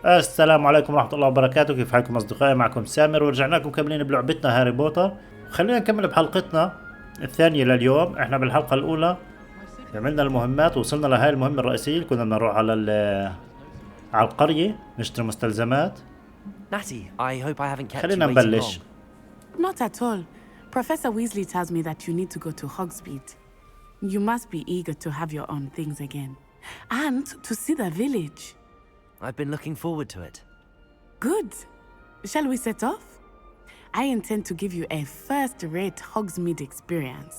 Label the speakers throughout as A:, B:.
A: السلام عليكم ورحمة الله وبركاته، كيف حالكم أصدقائي؟ معكم سامر ورجعنا لكم كاملين بلعبتنا هاري بوتر. خلينا نكمل بحلقتنا الثانية لليوم. احنا بالحلقة الأولى عملنا المهمات ووصلنا لهاي المهمة الرئيسية، كنا بدنا نروح على القرية نشتري مستلزمات. خلينا نبلش.
B: Not at all. Professor Weasley tells me that you need to go to Hogsmeade. You must be eager to have your own things again. And to see the village.
C: I've been looking forward to it.
B: Good. Shall we set off? I intend to give you a first-rate Hogsmeade experience.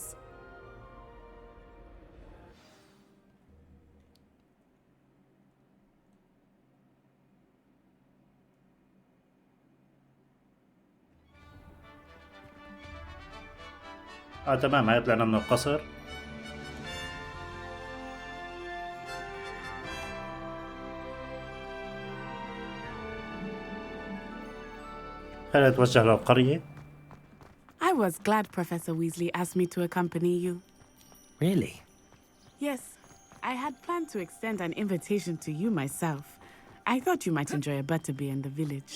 A: تمام، هاي طلعنا من القصر. خلينا نتوجه للقرية.
B: I was glad Professor Weasley asked me to accompany you.
C: Really?
B: Yes, I had planned to extend an invitation to you myself. I thought you might enjoy a butterbeer in the village.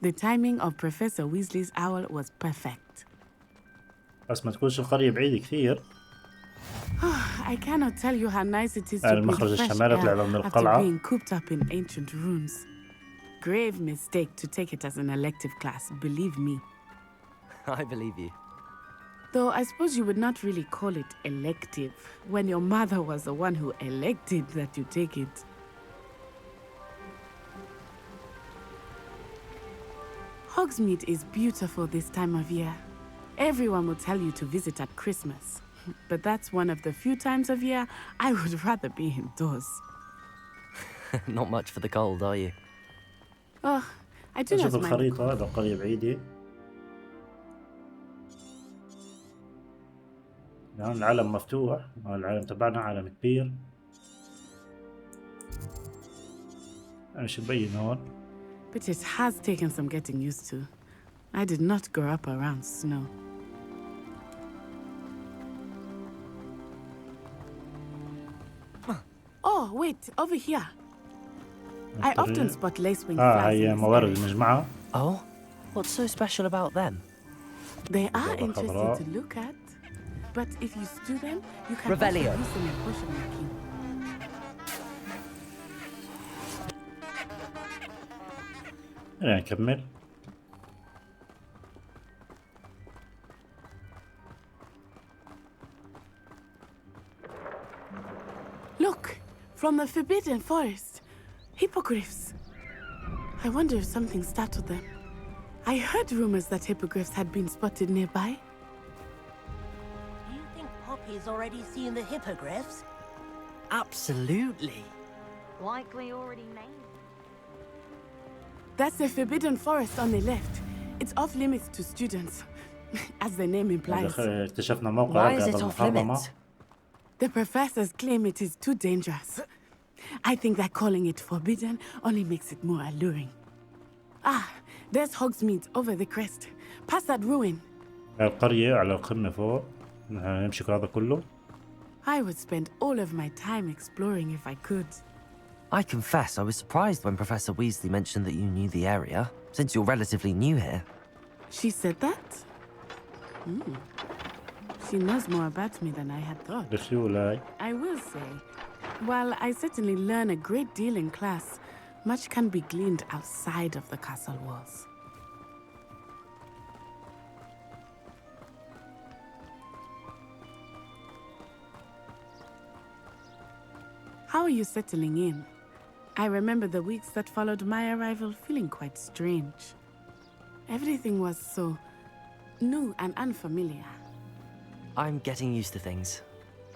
B: The timing of Professor Weasley's owl was perfect.
A: بس ما تكونش القرية بعيدة كثير.
B: I cannot tell you how nice it is to
A: المخرج
B: breathe fresh
A: الشمالي طلع من
B: air after
A: القلعة.
B: being cooped up in ancient rooms. Grave mistake to take it as an elective class, believe me.
C: I believe you.
B: Though I suppose you would not really call it elective when your mother was the one who elected that you take it. Hogsmeade is beautiful this time of year. Everyone will tell you to visit at Christmas, but that's one of the few times of year I would rather be indoors.
C: Not much for the cold, are you?
B: Oh, I do not
A: شوف
B: mind.
A: الخريطة، هذا القرية بعيدة. يعني العالم مفتوح، العالم تبعنا عالم كبير. أنا شو مبين هون؟
B: But it has taken some getting used to. I did not grow up around snow. Oh, wait, over here. I often spot lacewing flies
A: هي
B: in the
A: موارد
B: sky.
A: المجمعة.
C: Oh? What's so special about them?
B: They are
A: Baba
B: interesting
A: خضراء.
B: to look at, but if you stew them, you can
C: Revelio.
B: also use them in potion making.
A: خلينا نكمل.
B: Look, from the Forbidden Forest, hippogriffs. I wonder if something startled them. I heard rumors that hippogriffs had been spotted nearby.
D: Do you think Poppy's already seen the hippogriffs?
C: Absolutely.
D: Likely already named.
B: That's the Forbidden Forest on the left. It's off limits to students, as the name implies.
A: اكتشفنا موقع
C: Why is
A: قبل
C: it off
A: المحرمة.
C: limits?
B: The professors claim it is too dangerous. I think that calling it forbidden only makes it more alluring. Ah, there's Hogsmeade over the crest. Past that ruin.
A: القرية على القمة فوق. نمشي هذا كله.
B: I would spend all of my time exploring if I could.
C: I confess I was surprised when Professor Weasley mentioned that you knew the area, since you're relatively new here.
B: She said that? She knows more about me than I had thought.
A: بسهولة.
B: I will say, while I certainly learn a great deal in class, much can be gleaned outside of the castle walls. How are you settling in? I remember the weeks that followed my arrival feeling quite strange. Everything was so new and unfamiliar.
C: I'm getting used to things.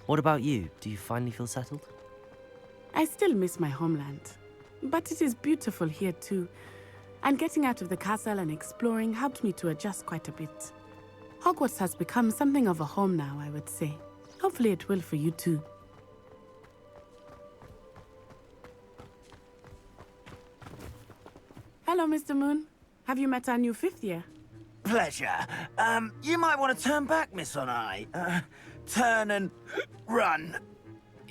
C: What about you? Do you finally feel settled?
B: I still miss my homeland, but it is beautiful here too. And getting out of the castle and exploring helped me to adjust quite a bit. Hogwarts has become something of a home now, I would say. Hopefully it will for you too. Hello, Mr. Moon. Have you met our new fifth year?
E: Pleasure. You might want to turn back, Miss Onai. Turn and run.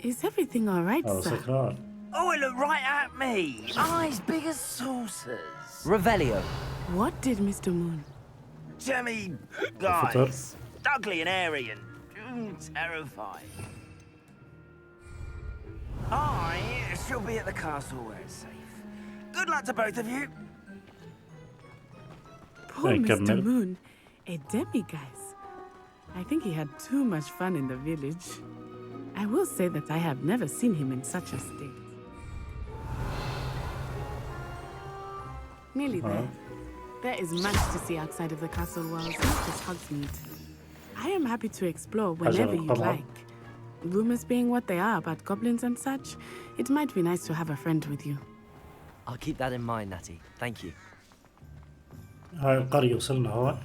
B: Is everything all right, sir?
A: سكران.
E: Oh, it looked right at me. Eyes big as saucers.
C: Revelio.
B: What did Mr. Moon?
E: Jemmy
A: الفطر.
E: guys. Ugly and airy and terrifying. I shall be at the castle where it's safe. Good luck to both of you.
B: Poor
A: Hey,
B: Mr.
A: Camille.
B: Moon. A demi-guise. I think he had too much fun in the village. I will say that I have never seen him in such a state. Nearly there. There is much to see outside of the castle walls, not just Hogsmeade. I am happy to explore whenever you
A: طبعاً.
B: like. Rumors being what they are about goblins and such, it might be nice to have a friend with you.
C: I'll keep that in mind, Natty. Thank you.
A: هاي القرية وصلنا هون.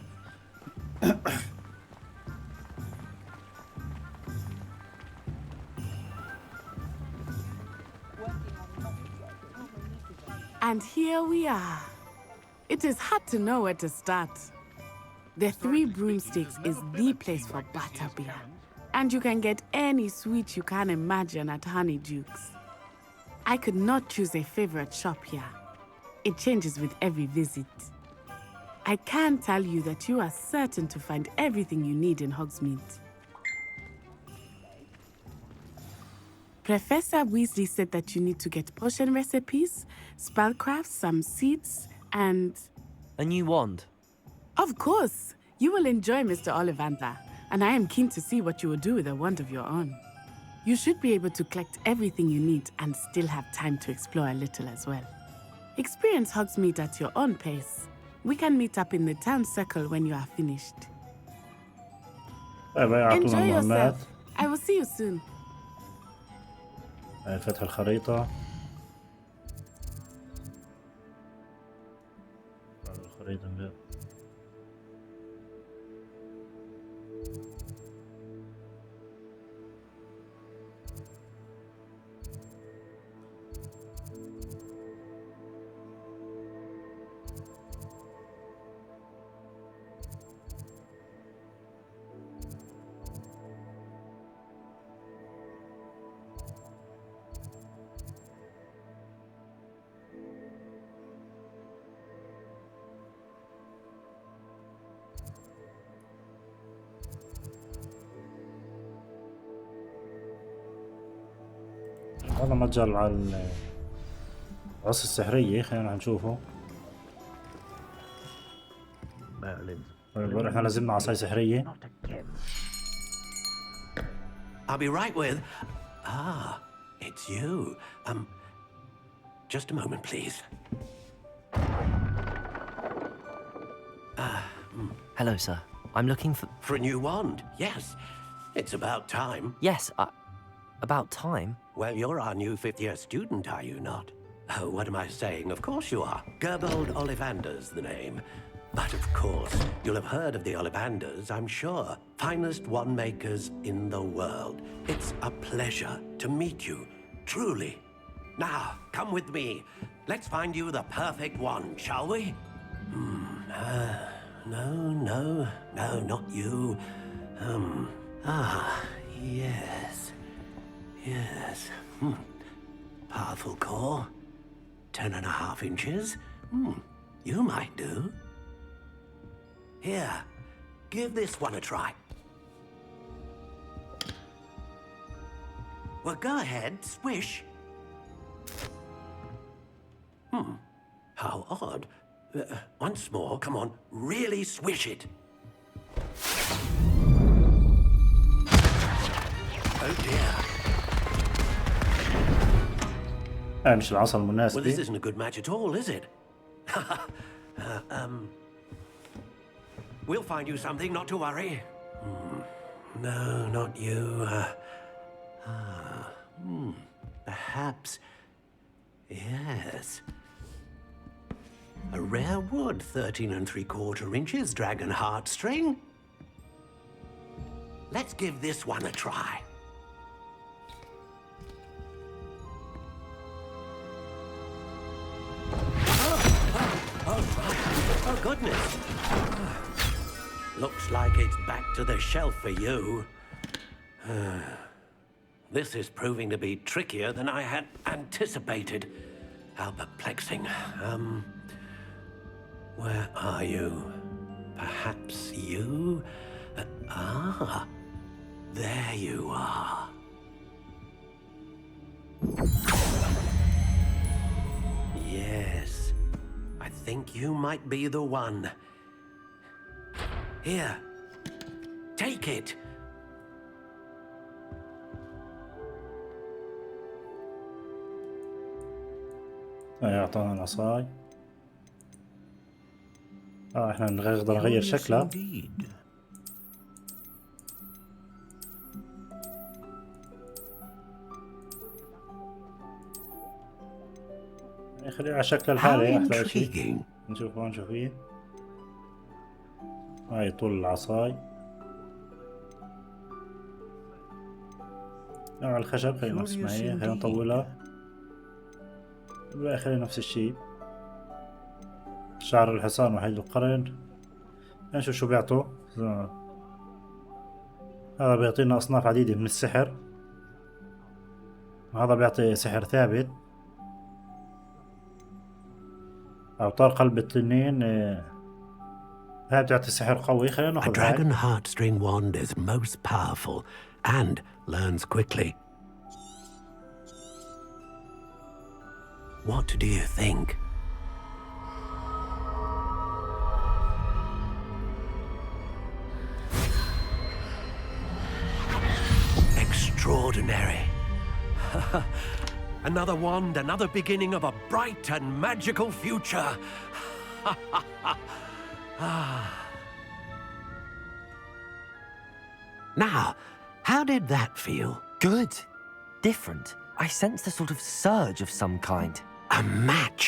B: And here we are. It is hard to know where to start. The Three Broomsticks is the place for butterbeer. And you can get any sweet you can imagine at Honeydukes. I could not choose a favorite shop here. It changes with every visit. I can tell you that you are certain to find everything you need in Hogsmeade. Professor Weasley said that you need to get potion recipes, spellcrafts, some seeds, and...
C: A new wand.
B: Of course! You will enjoy Mr. Ollivander, and I am keen to see what you will do with a wand of your own. You should be able to collect everything you need and still have time to explore a little as well. Experience Hogsmeade at your own pace. We can meet up in the town circle when you are finished.
A: طيب هاي أعطونا
B: Enjoy
A: المهمات.
B: yourself. I will see you soon.
A: هاي فتح الخريطة. الخريطة من هذا متجر على العصا السحرية. خلينا نشوفه. طيب احنا لازمنا عصاية سحرية.
F: I'll be right with. Ah, it's you. Just a moment, please.
C: Hello, sir. I'm looking for...
F: For a new wand, yes. It's about time.
C: Yes, about time.
F: Well, you're our new fifth-year student, are you not? Oh, what am I saying? Of course you are. Gerbold Ollivander's the name. But of course, you'll have heard of the Ollivanders, I'm sure. Finest wand makers in the world. It's a pleasure to meet you, truly. Now, come with me. Let's find you the perfect wand, shall we? No, not you. Yes. Powerful core. 10.5 inches. You might do. Here, give this one a try. Well, go ahead, swish. How odd. Once more, come on, really swish it. Oh dear.
A: مش العصا
F: Well, this
A: المناسبة.
F: isn't a good match at all, is it? We'll find you something, not to worry. No, not you. Perhaps. Yes. A rare wood, 13 3/4 inches, dragon heartstring. Let's give this one a try. Oh, goodness. Looks like it's back to the shelf for you. This is proving to be trickier than I had anticipated. How perplexing. Where are you? Perhaps you? There you are. Yes, I think you might be the one. Here, take it.
A: اعطانا العصاي. احنا نقدر نغير شكلها. خليها على شكل الحالي احلى شيء. نشوف هون شو فيه. هاي طول العصاي. نوع الخشب خلينا نفس ما هي، خلينا نطولها. الباقي خلينا نفس الشيء. شعر الحصان وحيد القرن. نشوف شو بيعطوا. هذا بيعطينا أصناف عديدة من السحر. وهذا بيعطي سحر ثابت. أوتار قلب التنين هاي بتعطي سحر قوي. خلينا ناخذ هاي.
F: A dragon heartstring wand is most powerful and learns quickly. What do you think? Extraordinary. Another wand, another beginning of a bright and magical future. Now, how did that feel?
C: Good. Different. I sensed a sort of surge of some kind.
F: A match!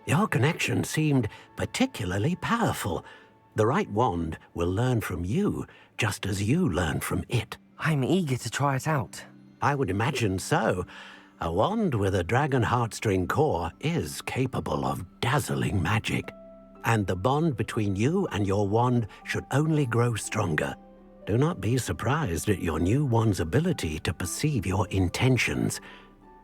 F: Your connection seemed particularly powerful. The right wand will learn from you, just as you learn from it.
C: I'm eager to try it out.
F: I would imagine so. A wand with a dragon heartstring core is capable of dazzling magic. And the bond between you and your wand should only grow stronger. Do not be surprised at your new wand's ability to perceive your intentions,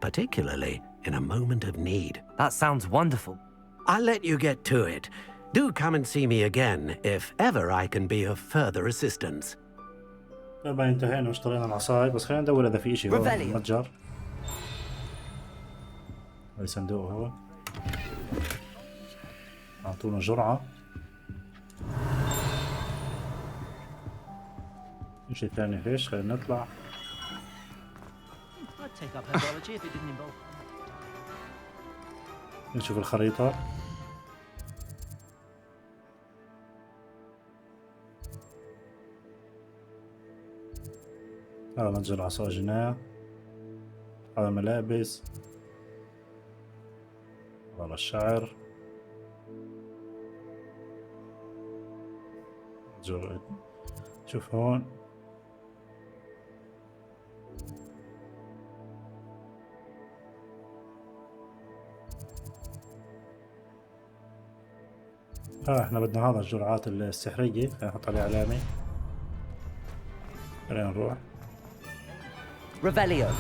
F: particularly in a moment of need.
C: That sounds wonderful.
F: I'll let you get to it. Do come and see me again if ever I can be of further assistance.
A: طبعا انتهينا واشترينا العصاي، بس خلينا ندور اذا في اشي هون متجر. هاي صندوق هو. اعطونا جرعة. شي ثاني فيش. خلينا نطلع. نشوف الخريطة. هذا متجر عصا جناح. هذا ملابس. هذا الشعر. شوف هون. احنا بدنا هذا الجرعات السحرية. خلينا نحط عليه علامة. خلينا نروح.
C: Revelio.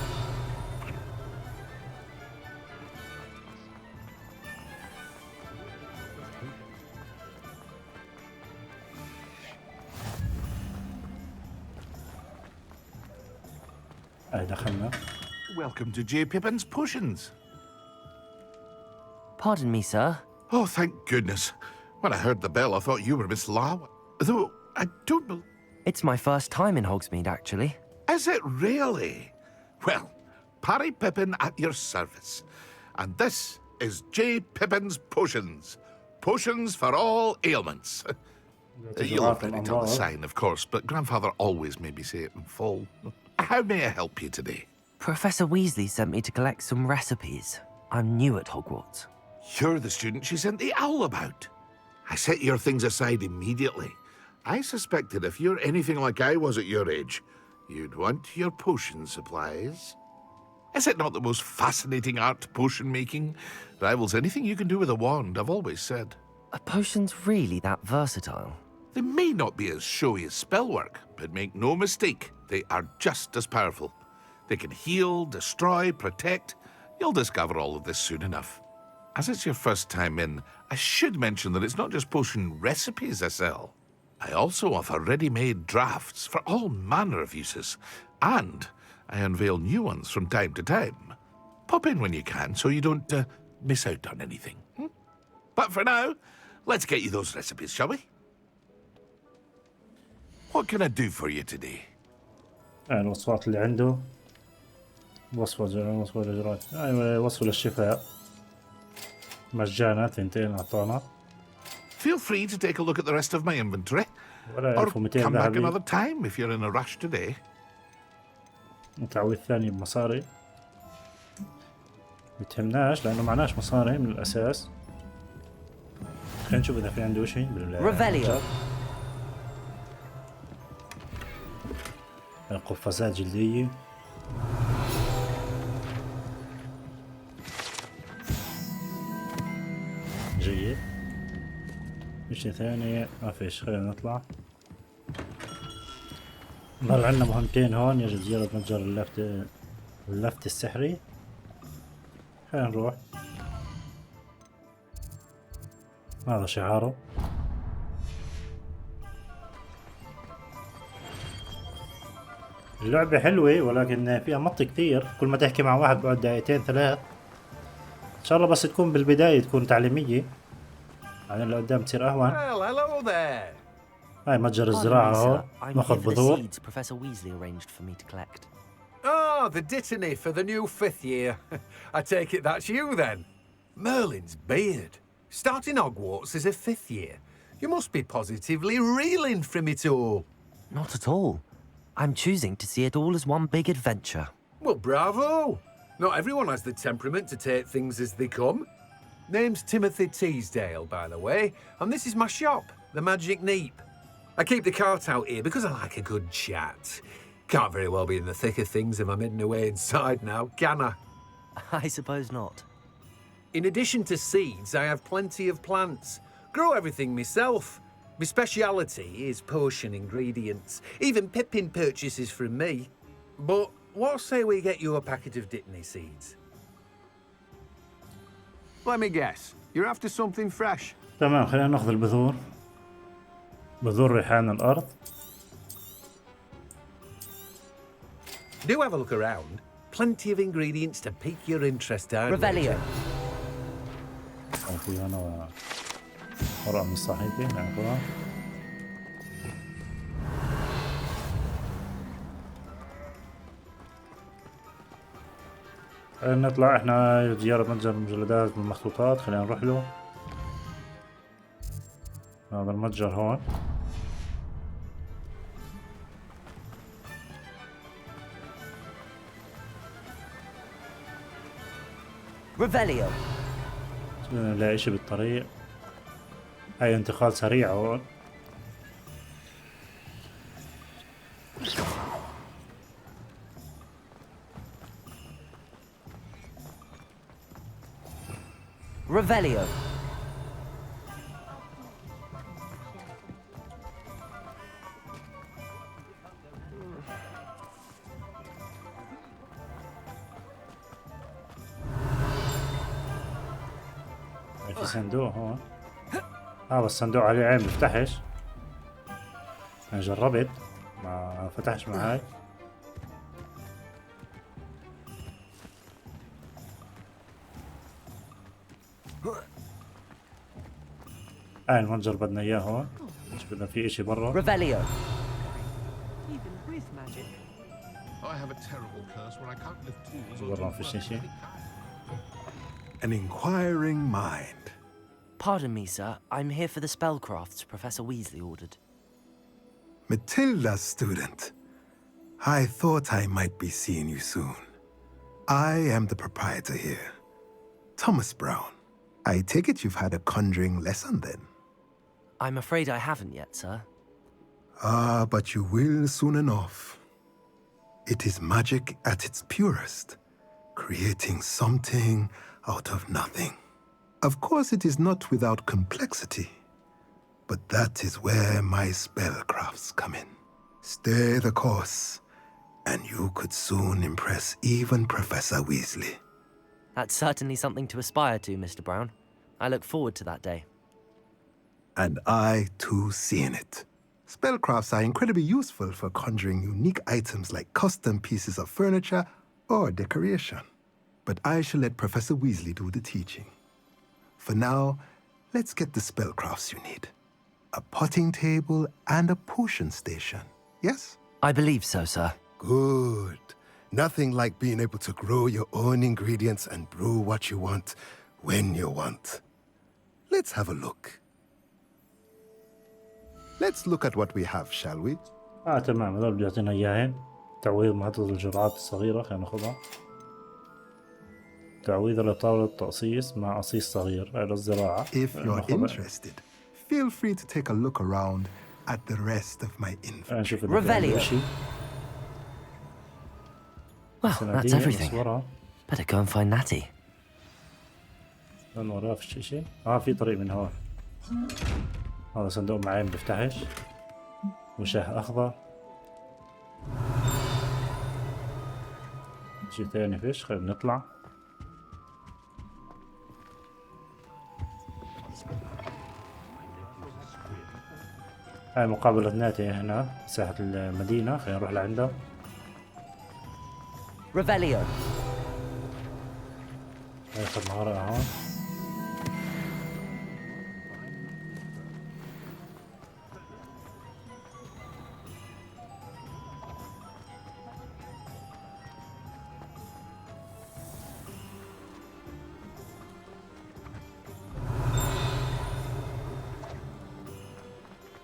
A: دخلنا.
G: Welcome to J. Pippin's Potions.
C: Pardon me, sir.
G: Oh, thank goodness. When I heard the bell, I thought you were Miss Law. Though, I don't believe...
C: It's my first time in Hogsmeade, actually.
G: Is it really? Well, Parry Pippin at your service. And this is J. Pippin's Potions. Potions for all ailments. You'll already tell the sign, of course, but Grandfather always made me say it in full. How may I help you today?
C: Professor Weasley sent me to collect some recipes. I'm new at Hogwarts.
G: You're the student she sent the owl about. I set your things aside immediately. I suspected if you're anything like I was at your age, you'd want your potion supplies. Is it not the most fascinating art, potion making? Rivals anything you can do with a wand, I've always said.
C: Are potions really that versatile?
G: They may not be as showy as spellwork, but make no mistake, they are just as powerful. They can heal, destroy, protect. You'll discover all of this soon enough. As it's your first time in, I should mention that it's not just potion recipes I sell. I also offer ready-made drafts for all manner of uses, and I unveil new ones from time to time. Pop in when you can so you don't miss out on anything. But for now, let's get you those recipes, shall we? What can I do for you today?
A: الوصفات اللي عنده وصفة للإجراءات. وصفة للشفاء مجانا 2 أعطانا.
G: Feel free to take a look at the rest of my inventory.
A: ولا
G: Or
A: 1200
G: come back
A: ذهبي.
G: another time if you're in a rush today.
A: التعويض الثاني بمصاري بتهمناش لأنه معناش مصاري من الأساس. خلينا نشوف إذا في عنده شيء
C: Revelio.
A: قفازات جلدية. جيد. في شيء ثاني؟ ما فيش. خلينا نطلع. مر عنا مهمتين هون. يجب زيارة متجر اللفت السحري. خلينا نروح. هذا شعاره. اللعبة حلوة ولكن فيها مط كثير. كل ما تحكي مع واحد بعد 2 3. ان شاء الله بس تكون بالبداية تكون تعليمية، بعدين اللي قدام تصير اهون.
H: Well, hello there.
A: هاي متجر الزراعة اهو.
C: I'm
A: ناخذ
C: here for the
A: بذور.
C: seeds Professor Weasley arranged for me to collect.
H: Oh, the dittany for the new 5th year. I take it that's you then. Merlin's beard. Starting Hogwarts as a 5th year. You must be positively reeling from it all.
C: Not at all. I'm choosing to see it all as one big adventure.
H: Well, bravo. Not everyone has the temperament to take things as they come. Name's Timothy Teasdale, by the way, and this is my shop, the Magic Neep. I keep the cart out here because I like a good chat. Can't very well be in the thick of things if I'm hidden away inside now, can I?
C: I suppose not.
H: In addition to seeds, I have plenty of plants. Grow everything myself. My speciality is potion ingredients. Even Pippin purchases from me. But what say we get you a packet of Dittany seeds?
I: Let me guess. You're after something fresh.
A: تمام. خلينا ناخذ البذور. بذور ريحان الأرض.
H: Do have a look around. Plenty of ingredients to pique your interest, I'd
C: Revelio.
H: wager.
A: في هنا ورقة من الصحيفة ناخذها. خلينا نطلع احنا زيارة متجر المجلدات والمخطوطات. خلينا نروح له. هذا المتجر هون.
C: Revelio.
A: نلاقي اشي بالطريق. هاي انتقال سريع هون.
C: Revelio.
A: في صندوق هون. هذا الصندوق عليه عين بيفتحش. انا جربت ما فتحش معي. هاي المتجر بدنا اياه هون. مش بدنا في اشي برا.
C: Revelio.
G: I have a terrible curse where I can't lift tools.
A: برا ما فيش اشي.
I: An inquiring mind.
C: Pardon me, sir. I'm here for the spellcrafts Professor Weasley ordered.
I: Matilda, student. I thought I might be seeing you soon. I am the proprietor here, Thomas Brown. I take it you've had a conjuring lesson then?
C: I'm afraid I haven't yet, sir.
I: Ah, but you will soon enough. It is magic at its purest, creating something out of nothing. Of course, it is not without complexity, but that is where my spellcrafts come in. Stay the course, And you could soon impress even Professor Weasley.
C: That's certainly something to aspire to, Mr. Brown. I look forward to that day.
I: And I, too, seeing it. Spellcrafts are incredibly useful for conjuring unique items like custom pieces of furniture or decoration. But I shall let Professor Weasley do the teaching. For now, let's get the spellcrafts you need. A potting table and a potion station, yes?
C: I believe so, sir.
I: Good. Nothing like being able to grow your own ingredients and brew what you want when you want. Let's have a look. Let's look at what we have, shall we?
A: تمام، هذول بيعطينا اياهن. تعويض محطة الجرعات الصغيرة، خلينا ناخذها. تعويض لطاولة التقصيص مع قصيص صغير على الزراعة.
I: If you're interested, feel free to take a look around at the rest of my info.
C: Revelio. Well, that's everything. Better go and find Natty.
A: من وراه في شيء؟ في طريق من هون. هذا صندوق معين بيفتحش. وشاه أخضر. شيء ثاني فيش، خلينا نطلع. هاي مقابلة ناتي هنا ساحة المدينة، خلينا نروح لعنده.
C: Revelio.
A: هاي خد مهارة هون.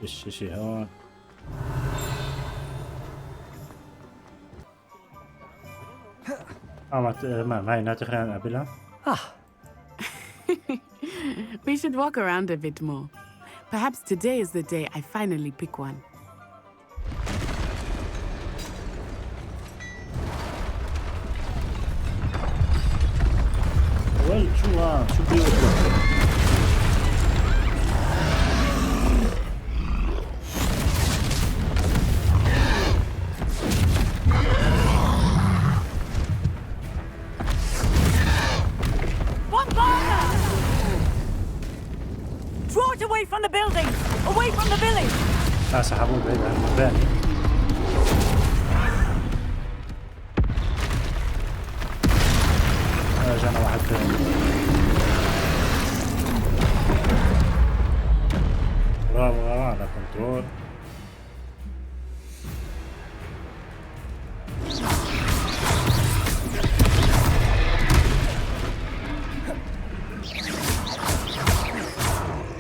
A: فيش شي هون. ما هاي ناتي خلينا نقابلها.
B: We should walk around a bit more. Perhaps today is the day I finally pick one.
A: وين شو بيوصل؟
D: Away from the building! Away from the village!
A: سحبوه بعيد عن المباني. جانا واحد ثاني. برافو على كنترول.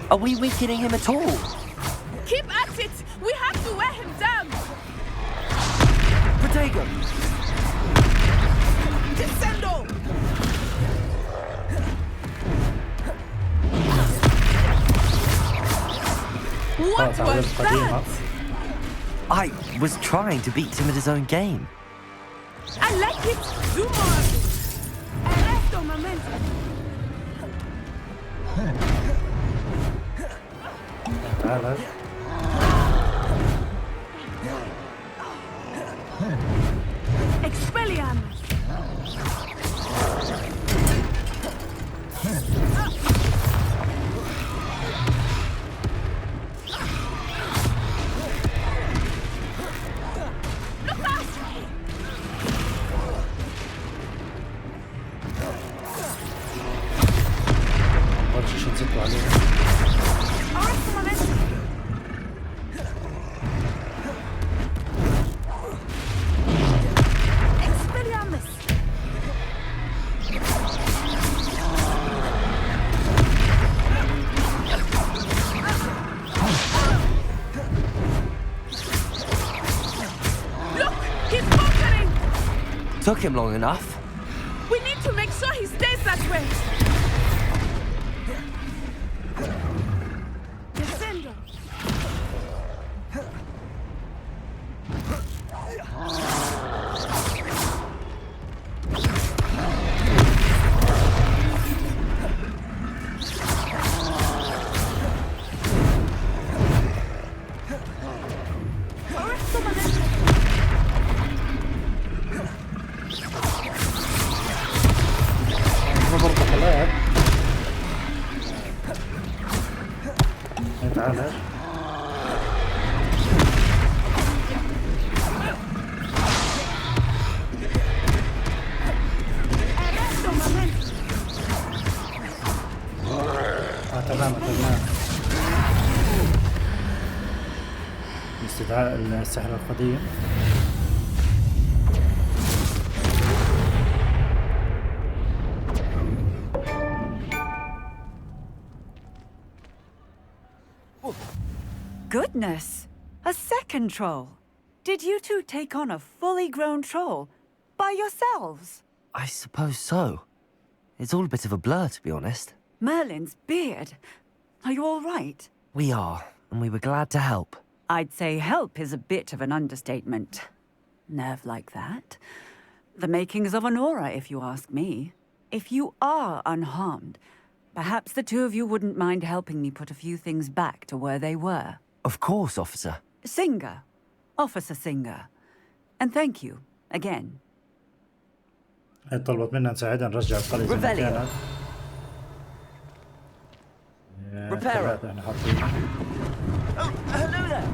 C: Are we weakening him at all?
B: Keep at it! We have to wear him down!
C: Protego!
B: Descendo! What was that?
C: I was trying to beat him at his own game.
B: I like it! Zoom on! Arresto momento!
A: تعال.
B: Expelliarmus!
A: برشا شي نزيدو عليه.
C: Took him long enough.
B: We need to make sure he stays that way. Descendo.
A: استدعاء السحر القديم.
J: Goodness! A second troll! Did you two take on a fully grown troll by yourselves?
C: I suppose so. It's all a bit of a blur, to be honest.
J: Merlin's beard. Are you all right?
C: We are, and we were glad to help.
J: I'd say help is a bit of an understatement. Nerve like that. The makings of an aura, if you ask me. If you are unharmed, perhaps the two of you wouldn't mind helping me put a few things back to where they were.
C: Of course, officer.
J: Singer. Officer Singer. And thank you, again.
A: هي طلبت منا نساعدها نرجع القرية زي ما كانت.
C: Repair.
E: Oh, hello there.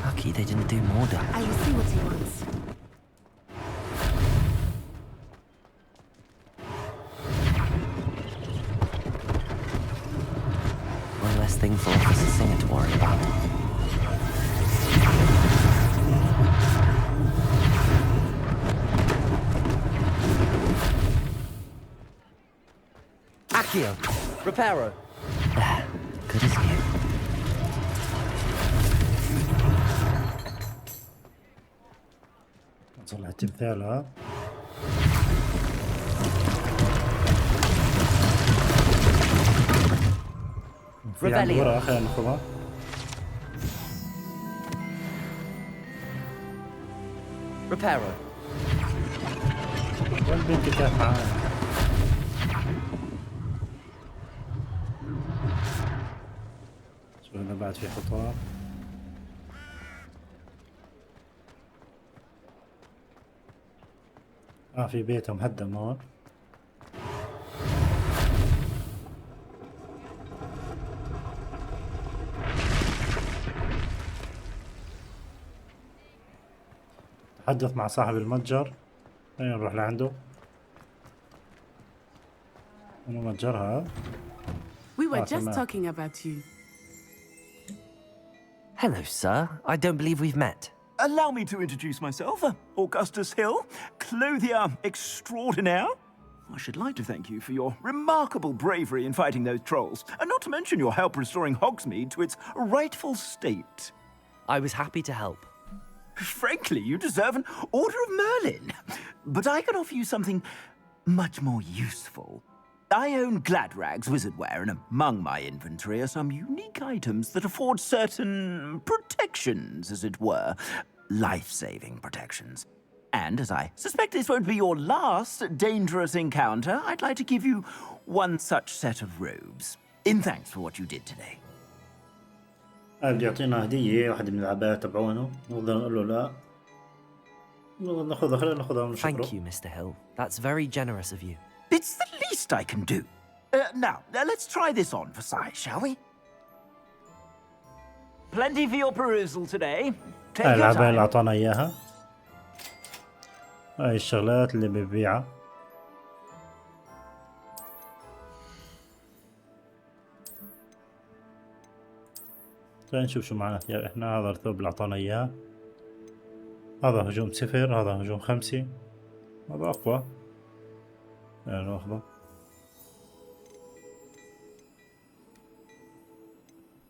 C: Lucky they didn't do more damage.
B: I will see what he wants.
C: One less thing for Officer Singer to worry about.
E: Accio. Reparo.
C: There. Good as new.
A: نطلع التمثال ها. في عند ورا خلينا ناخذها.
E: Reparo.
A: والبنت كانت معانا. شو هنا بعد في حطام. في بيته مهدم هون. تحدث مع صاحب المتجر. خلينا نروح لعنده. أنا متجرها.
B: We were just talking about you.
C: Hello, sir. I don't believe we've met.
K: Allow me to introduce myself, Augustus Hill, clothier extraordinaire. I should like to thank you for your remarkable bravery in fighting those trolls, and not to mention your help restoring Hogsmeade to its rightful state.
C: I was happy to help.
K: Frankly, you deserve an Order of Merlin. But I can offer you something much more useful. I own Gladrag's wizardware, and among my inventory are some unique items that afford certain protections, as it were. Life-saving protections. And as I suspect this won't be your last dangerous encounter, I'd like to give you one such set of robes, in thanks for what you did today.
A: بده يعطينا هدية واحدة من العبايات تبعونه. نقدر نقول له لا. نقدر ناخذها خلينا ناخذها ونشكره.
C: Thank you, Mr. Hill. That's very generous of you.
K: It's the least I can do. Now, let's try this on for size, shall we? Plenty for your perusal today. Take your
A: العباية اللي
K: time.
A: أعطانا إياها. هاي الشغلات اللي ببيعها. خلينا نشوف شو معنا ثياب احنا. هذا الثوب اللي أعطانا إياه. هذا هجوم 0، هذا هجوم 5. هذا أقوى. يعني ناخذه.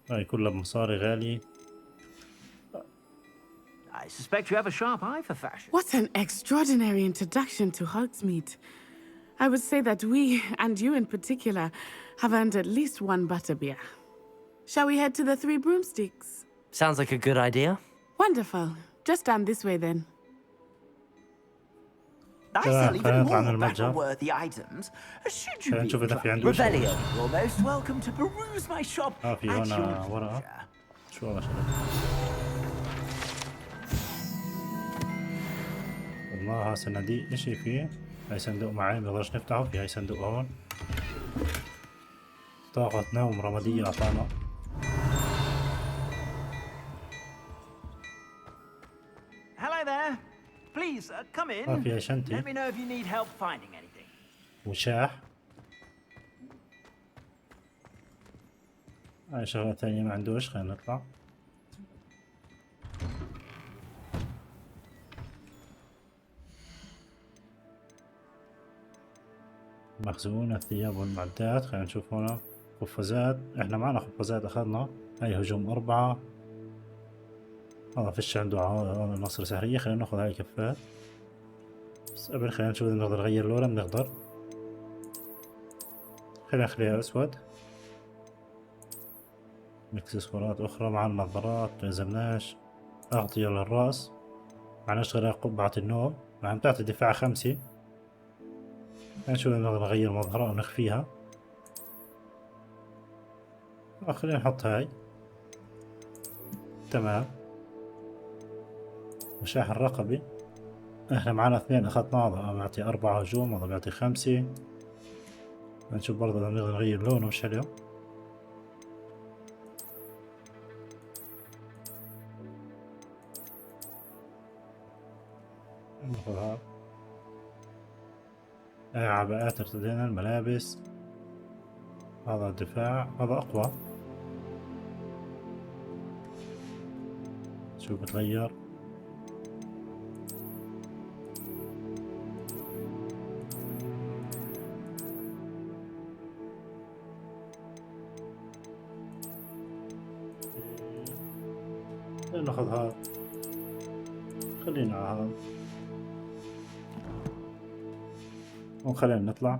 A: هاي كلها بمصاري غالية.
K: I suspect you have a sharp eye for fashion.
B: What an extraordinary introduction to Hogsmeade. I would say that we, and you in particular, have earned at least one butterbeer. Shall we head to the Three Broomsticks?
C: Sounds like a good idea.
B: Wonderful. Just down this way then.
K: I sell even
A: خلينا نطلع من
K: more
A: المتجر.
K: battle-worthy items. Should you
A: خلينا
K: be
A: نشوف إذا في عنده
K: inclined.
A: شيء.
K: Rebellion, you're most welcome to peruse my shop
A: في
K: at
A: هنا
K: your
A: ورقة.
K: leisure.
A: شو هذا شغله؟ والله ها صناديق اشي فيه. هاي صندوق معين مبنقدرش نفتحه. في هاي صندوق هون. طاقة نوم رمادية أعطانا.
K: Hello there. Please, come in.
A: في هاي شنطة.
K: Let me know if you need help finding anything.
A: وشاح. هاي شغلة ثانية ما عندوش. خلينا نطلع. مخزون الثياب والمعدات. خلينا نشوف هنا قفازات. احنا معنا قفازات اخذنا. هاي هجوم 4. هذا فيش عنده عناصر سحرية. خلينا ناخذ هاي الكفات. بس قبل خلينا نشوف اذا نقدر نغير لونه. بنقدر. خلينا نخليها اسود. اكسسوارات اخرى. معنا نظارات ملزمناش. اغطية للراس. معنا نشغل قبعة النوم. عم تعطي دفاع 5. نشوف نقدر نغير مظهرها او نخفيها. خلينا نحط هاي. تمام. مشاح الرقبي. احنا معنا 2 اخذنا. هذا بيعطي 4 هجوم. هذا بيعطي 5. نشوف برضه اذا نقدر نغير لونه. مش حلو. ناخذ هذا. عباءات ارتدينا. الملابس. هذا الدفاع. هذا اقوى. شو بتغير. ناخذ هذا. خلينا على هذا وخلينا نطلع.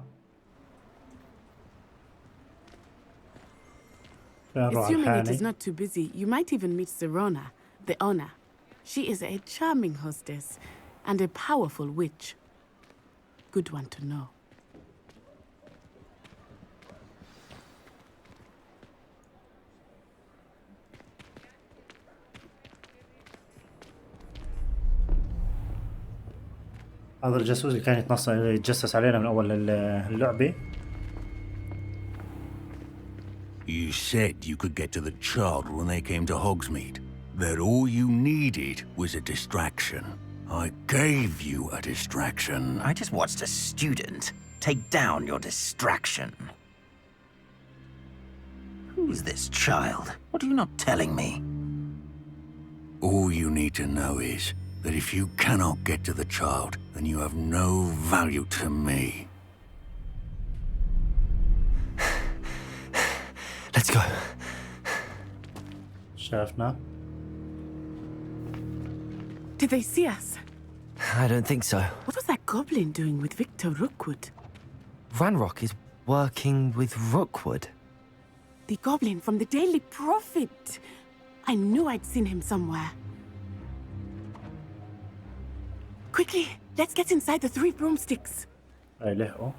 B: Assuming it is not too busy, you might even meet Sirona, the owner. She is a charming hostess and a powerful witch. Good one to know.
A: هذا الجاسوس اللي كان يتجسس علينا من أول اللعبة.
L: You said you could get to the child when they came to Hogsmeade. That all you needed was a distraction. I gave you a distraction.
K: I just watched a student take down your distraction. Who is this child? What are you not telling me?
L: All you need to know is that if you cannot get to the child, then you have no value to me.
C: Let's go.
A: شافنا.
B: Did they see us?
C: I don't think so.
B: What was that goblin doing with Victor Rookwood?
C: Ranrock is working with Rookwood.
B: The goblin from the Daily Prophet. I knew I'd seen him somewhere. Quickly, let's get inside the 3 broomsticks.
A: أي لحقوا.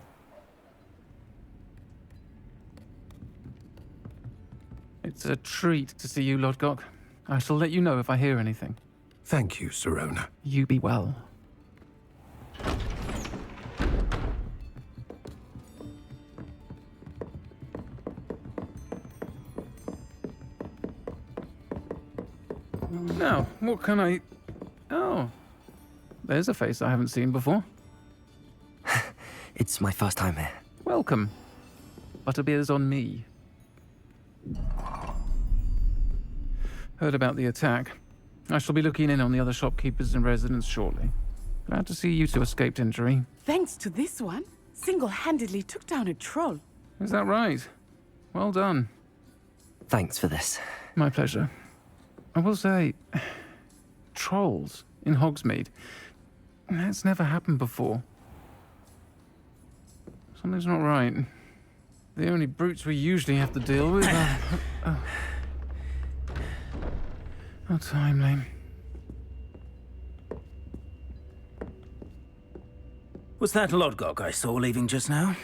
M: It's a treat to see you, Lodgok. I shall let you know if I hear anything.
H: Thank you, Sirona.
M: You be well. Now, what can I... Oh, there's a face I haven't seen before.
C: It's my first time here.
M: Welcome. Butterbeer's on me. Heard about the attack. I shall be looking in on the other shopkeepers and residents shortly. Glad to see you two escaped injury.
B: Thanks to this one, single-handedly took down a troll.
M: Is that right? Well done.
C: Thanks for this.
M: My pleasure. I will say, trolls in Hogsmeade. That's never happened before. Something's not right. The only brutes we usually have to deal with are... How timely.
K: Was that Lodgok I saw leaving just now?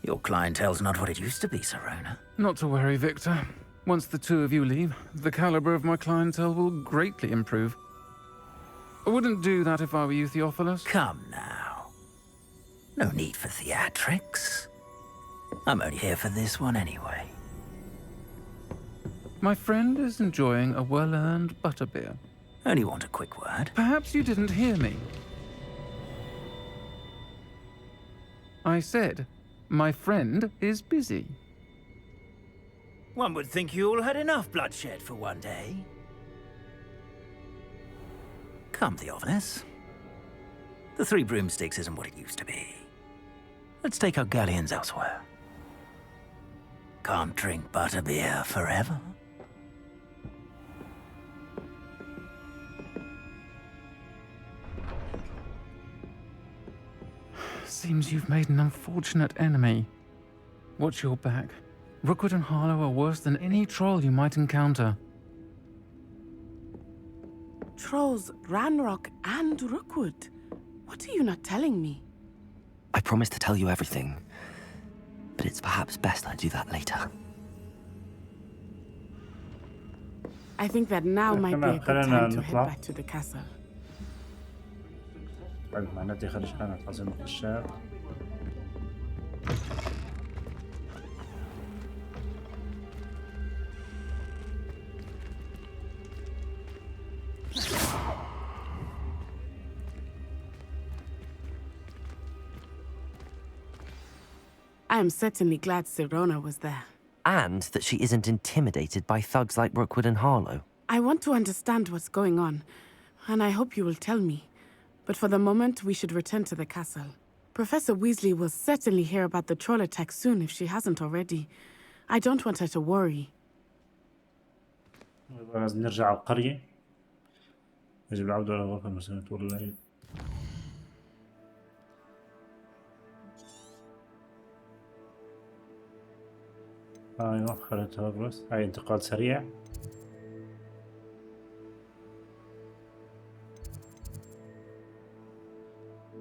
K: Your clientele's not what it used to be, Sirona.
M: Not to worry, Victor. Once the 2 of you leave, the caliber of my clientele will greatly improve. I wouldn't do that if I were you, Theophilus.
K: Come now. No need for theatrics. I'm only here for this one anyway.
M: My friend is enjoying a well-earned butterbeer.
K: Only want a quick word.
M: Perhaps you didn't hear me. I said, my friend is busy.
K: One would think you all had enough bloodshed for one day. Come, Theophilus. The 3 broomsticks isn't what it used to be. Let's take our galleons elsewhere. Can't drink butterbeer forever.
M: Seems you've made an unfortunate enemy. Watch your back. Rookwood and Harlow are worse than any troll you might encounter.
B: Trolls, Ranrock, and Rookwood. What are you not telling me?
C: I promised to tell you everything, but it's perhaps best I do that later.
B: I think that now might be a good time to head back to the castle.
A: معناتها خرج عن عاصمة الشام.
B: I am certainly glad Sirona was there.
C: And that she isn't intimidated by thugs like Rookwood and Harlow.
B: I want to understand what's going on, and I hope you will tell me. But for the moment, we should return to the castle. Professor Weasley will certainly hear about the troll attack soon if she hasn't already. I don't want her to worry.
A: لازم نرجع على القرية. يجب العودة إلى غرفة المسكنة طول الليل. أيوة خلت هوجورتس. هاي انتقال سريع.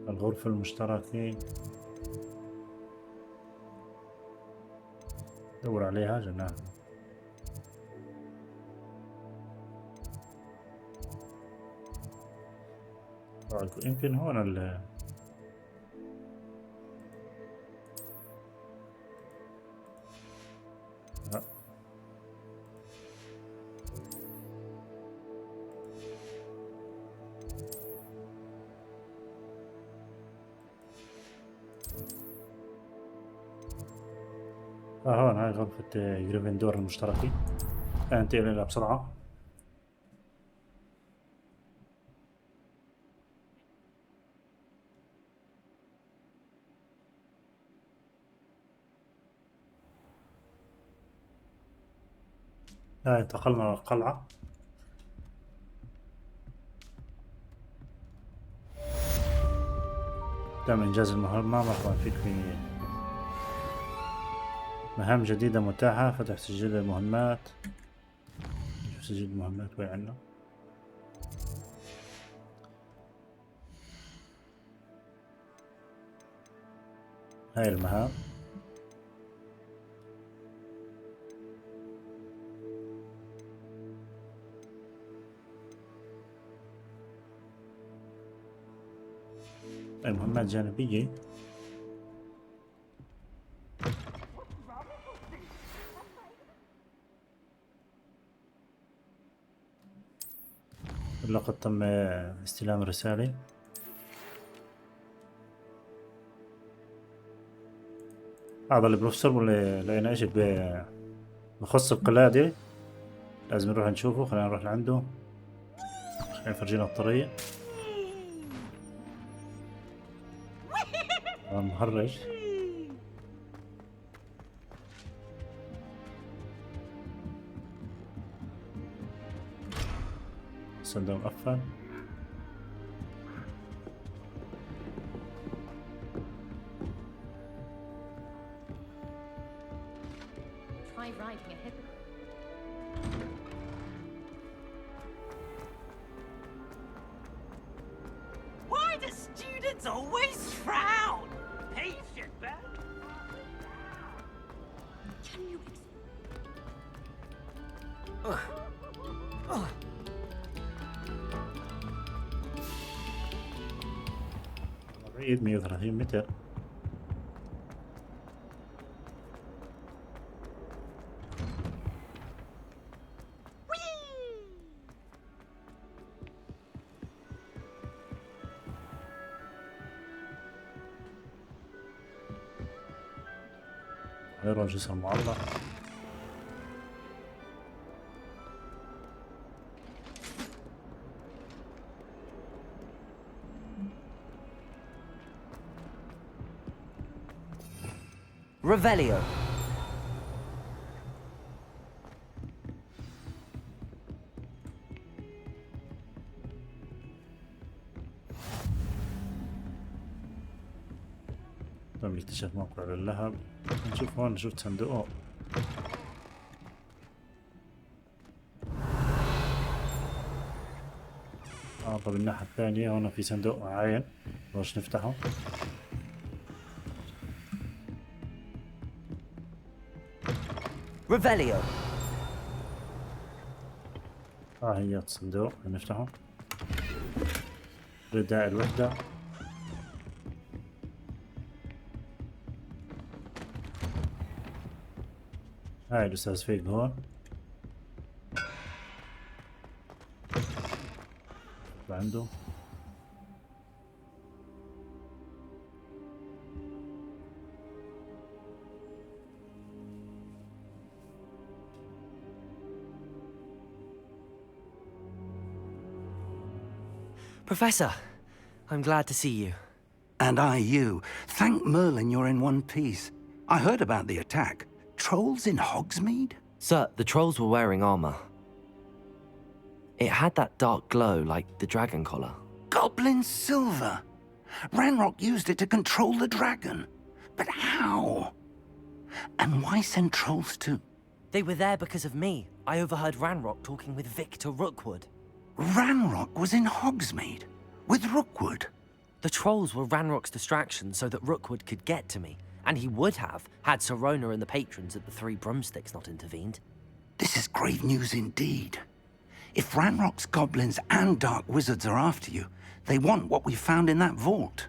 A: الغرفة المشتركة. دور عليها جناح. يمكن هون لا. هون هاي غرفة جريفندور المشتركة. انتقل لها بسرعة. هاي انتقلنا للقلعة. تم إنجاز المهمة. مرحبا فيك في مهام جديدة متاحة. فتح سجل المهمات. نشوف سجل المهمات وين عنا. هاي المهام. المهمات جانبية. لقد تم استلام الرسالة. هذا البروفيسور واللي لقينا ايش بخص القلادة. لازم نروح نشوفه. خلينا نروح لعنده. خلينا يفرجينا الطريق. مهرج. صندوق مقفل.
D: Try riding a hippo.
E: Why do students always frown? Patient, man.
D: Can you
A: بعيد 130 متر. غير الجسر معلق.
C: Revelio.
A: طيب اكتشف موقع للذهب. نشوف هون، شفت صندوق. طب الناحية الثانية هون في صندوق معين، باش نفتحه.
C: Revelio.
A: هي الصندوق نفتحه. رداء الوحدة. هاي الأستاذ فيق هون. عنده
C: Professor, I'm glad to see you.
K: And I you. Thank Merlin you're in one piece. I heard about the attack. Trolls in Hogsmeade?
C: Sir, the trolls were wearing armor. It had that dark glow like the dragon collar.
K: Goblin silver. Ranrock used it to control the dragon. But how? And why send trolls to...
C: They were there because of me. I overheard Ranrock talking with Victor Rookwood.
K: Ranrock was in Hogsmeade? With Rookwood?
C: The trolls were Ranrock's distraction so that Rookwood could get to me. And he would have, had Sirona and the patrons at the Three Broomsticks not intervened.
K: This is grave news indeed. If Ranrock's goblins and dark wizards are after you, they want what we found in that vault.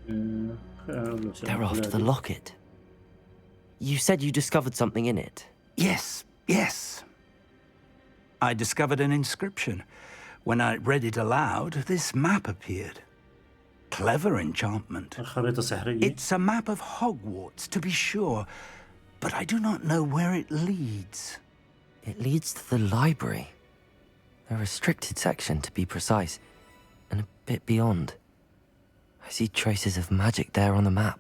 C: They're after the locket. You said you discovered something in it.
K: Yes, yes. I discovered an inscription. When I read it aloud, this map appeared. Clever enchantment. It's a map of Hogwarts, to be sure, but I do not know where it leads.
C: It leads to the library. A restricted section, to be precise, and a bit beyond. I see traces of magic there on the map.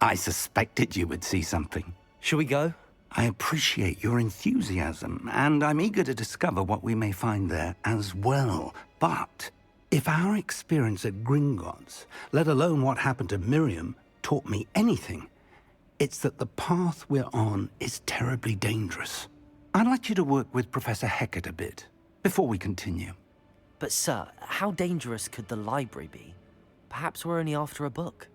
K: I suspected you would see something.
C: Shall we go?
K: I appreciate your enthusiasm, and I'm eager to discover what we may find there as well. But if our experience at Gringotts, let alone what happened to Miriam, taught me anything, it's that the path we're on is terribly dangerous. I'd like you to work with Professor Hecat a bit, before we continue.
C: But sir, how dangerous could the library be? Perhaps we're only after a book.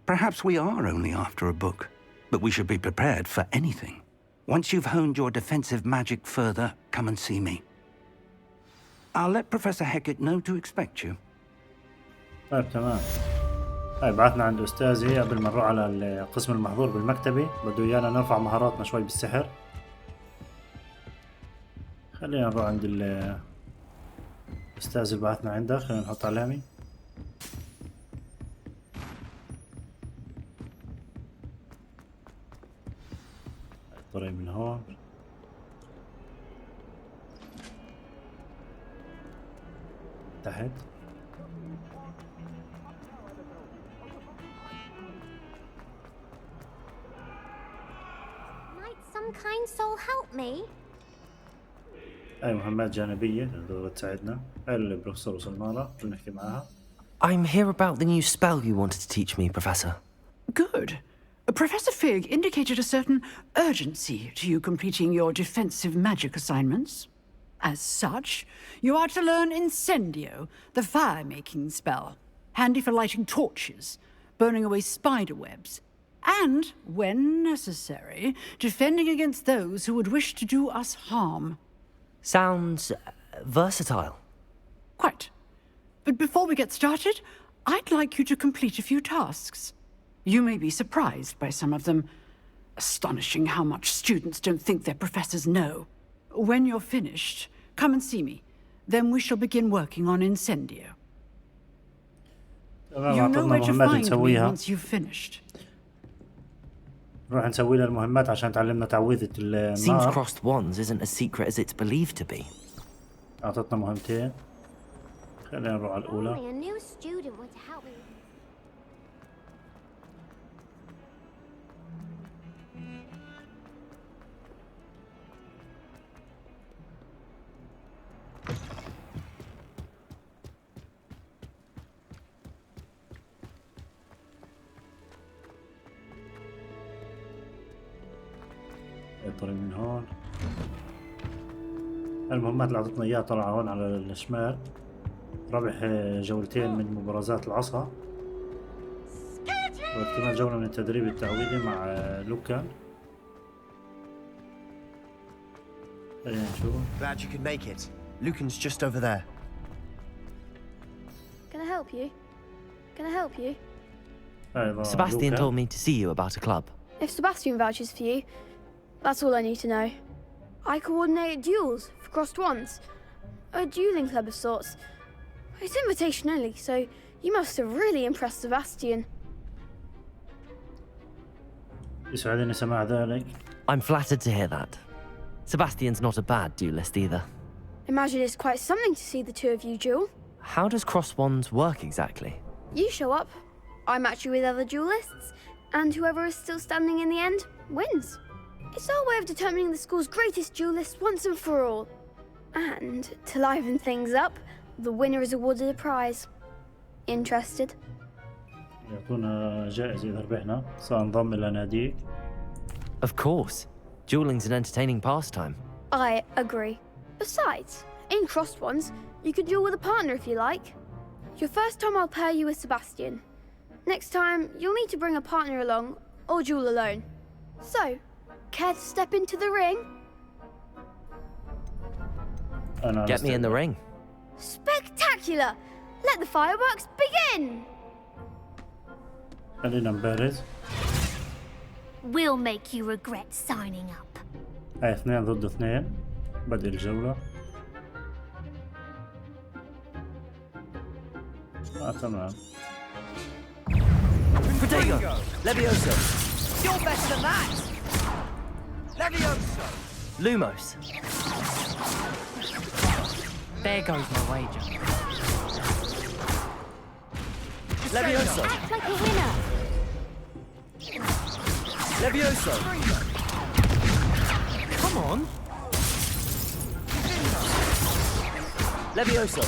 K: Perhaps we are only after a book, but we should be prepared for anything. Once you've honed your defensive magic further, come and see me. I'll let Professor Hecat know to expect you.
A: طيب تمام. طيب بعثنا عند أستاذي قبل ما نروح على القسم المحظور بالمكتبة، بده إيانا نرفع مهاراتنا شوي بالسحر. خلينا نروح عند الأستاذ اللي بعثنا عنده، خلينا نحط علامة. قريب من هون. تحت.
N: Might some kind soul help me?
A: أي مهمات جانبية تقدر تساعدنا. هاي اللي البروفيسور وصلنا لها، بنحكي معاها.
C: I'm here about the new spell you wanted to teach me, Professor.
O: Good. Professor Fig indicated a certain urgency to you completing your defensive magic assignments. As such, you are to learn Incendio, the fire-making spell, handy for lighting torches, burning away spider webs, and, when necessary, defending against those who would wish to do us harm.
C: Sounds versatile.
O: Quite. But before we get started, I'd like you to complete a few tasks. You may be surprised by some of them. Astonishing how much students don't think their professors know. When you're finished, come and see me. Then we shall begin working on Incendio. You know where to find me once you've finished.
A: نروح نسوي لها المهمات عشان تعلمنا تعويذة النار.
C: Seems crossed wands isn't as secret as it's believed to be.
A: أعطتنا مهمتين. خلينا نروح على الأولى.
N: Only a new student were to help me.
A: الطريق من هون. المهمات اللي اعطتنا اياها طلع هون على الشمال. ربح جولتين من مبارزات العصا، واحتمال جولة من التدريب التعويضي مع لوكان. خلينا نشوف.
P: Glad you could make it. Lucan's just over there.
Q: Can I help you? Can I help you?
C: Sebastian told me to see you about a club.
Q: If Sebastian vouches for you, that's all I need to know. I coordinate duels for crossed ones. A dueling club of sorts. It's invitation only, so you must have really impressed Sebastian.
A: يسعدني سماع ذلك.
C: I'm flattered to hear that. Sebastian's not a bad duelist either.
Q: Imagine it's quite something to see the two of you duel.
C: How does cross wands work exactly?
Q: You show up, I match you with other duelists, and whoever is still standing in the end wins. It's our way of determining the school's greatest duelist once and for all. And to liven things up, the winner is awarded a prize. Interested?
A: يعطونا جائزة إذا ربحنا، سأنضم إلى ناديك.
C: Of course. Dueling's an entertaining pastime.
Q: I agree. Besides, in crossed ones, you can duel with a partner if you like. Your first time I'll pair you with Sebastian. Next time, you'll need to bring a partner along, or duel alone. So, care to step into the ring?
C: Get me in the ring.
Q: Spectacular! Let the fireworks begin!
A: خلينا نبارز.
N: We'll make you regret signing up.
A: هاي 2 ضد 2. بدء الجولة. تمام.
K: Protego! Levioso! You're better than that! Levioso!
C: Lumos!
R: There goes my wager.
K: Levioso!
N: Act like a winner!
K: Levioso!
C: Come on!
K: Levioso!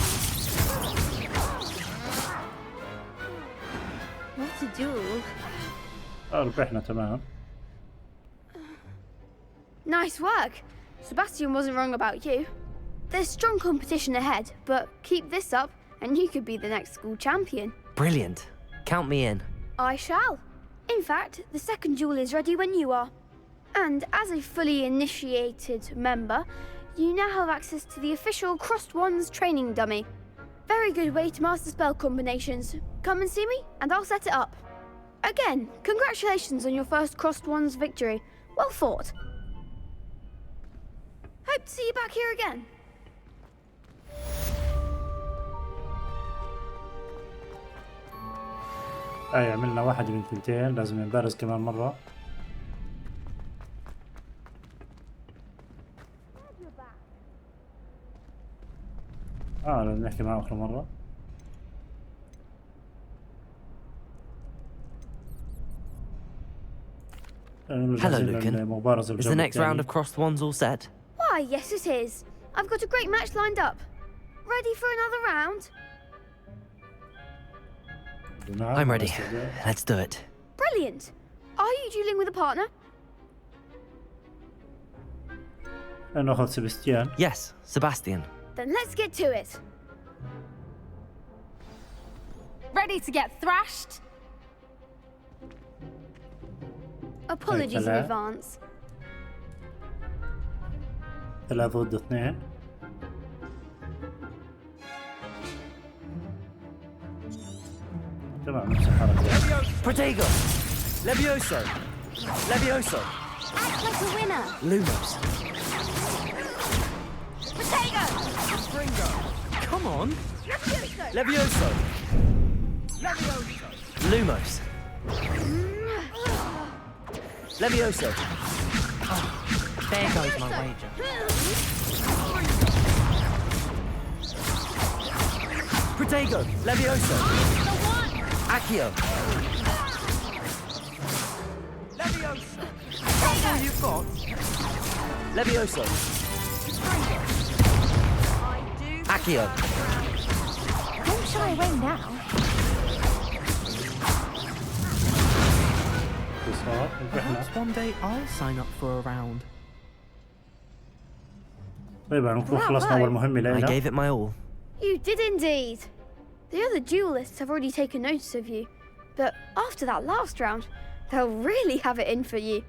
Q: What to do?
A: ربحنا تمام.
Q: Nice work. Sebastian wasn't wrong about you. There's strong competition ahead, but keep this up and you could be the next school champion.
C: Brilliant. Count me in.
Q: I shall. In fact, the second duel is ready when you are. And as a fully initiated member, you now have access to the official Crossed Wands training dummy. Very good way to master spell combinations. Come and see me, and I'll set it up. Again, congratulations on your first Crossed Wands victory. Well fought. Hope to see you back here again.
A: هاي عملنا واحد من 2، لازم نبارز كمان مرة. لازم نحكي معه آخر مرة.
C: Hello, Lucan. Is the next round of crossed wands all set?
Q: Why, yes it is. I've got a great match lined up. Ready for another round?
C: I'm ready. Let's do it.
Q: Brilliant. Are you dueling with a partner?
A: ناخذ سباستيان.
C: Yes, Sebastian.
Q: Then let's get to it.
N: Ready to get thrashed?
Q: Apologies in advance.
A: 3 ضد 2. تمام نفس الحركة.
K: Protego! Levioso! Levioso!
N: Act like a winner!
C: Lumos!
N: Protego!
K: Springo!
C: Come on!
K: Levioso!
C: Lumos!
K: Levioso!
R: There goes my wager.
C: Protego! Levioso! Accio!
K: Levioso! That's all you've got?
C: Levioso! Accio!
S: Don't shy away now.
R: Perhaps one day I'll sign up for a round.
A: طيب نكون خلصنا أول مهمة
C: I
A: ليلى.
C: gave it my all.
Q: You did indeed. The other duelists have already taken notice of you, but after that last round, they'll really have it in for you.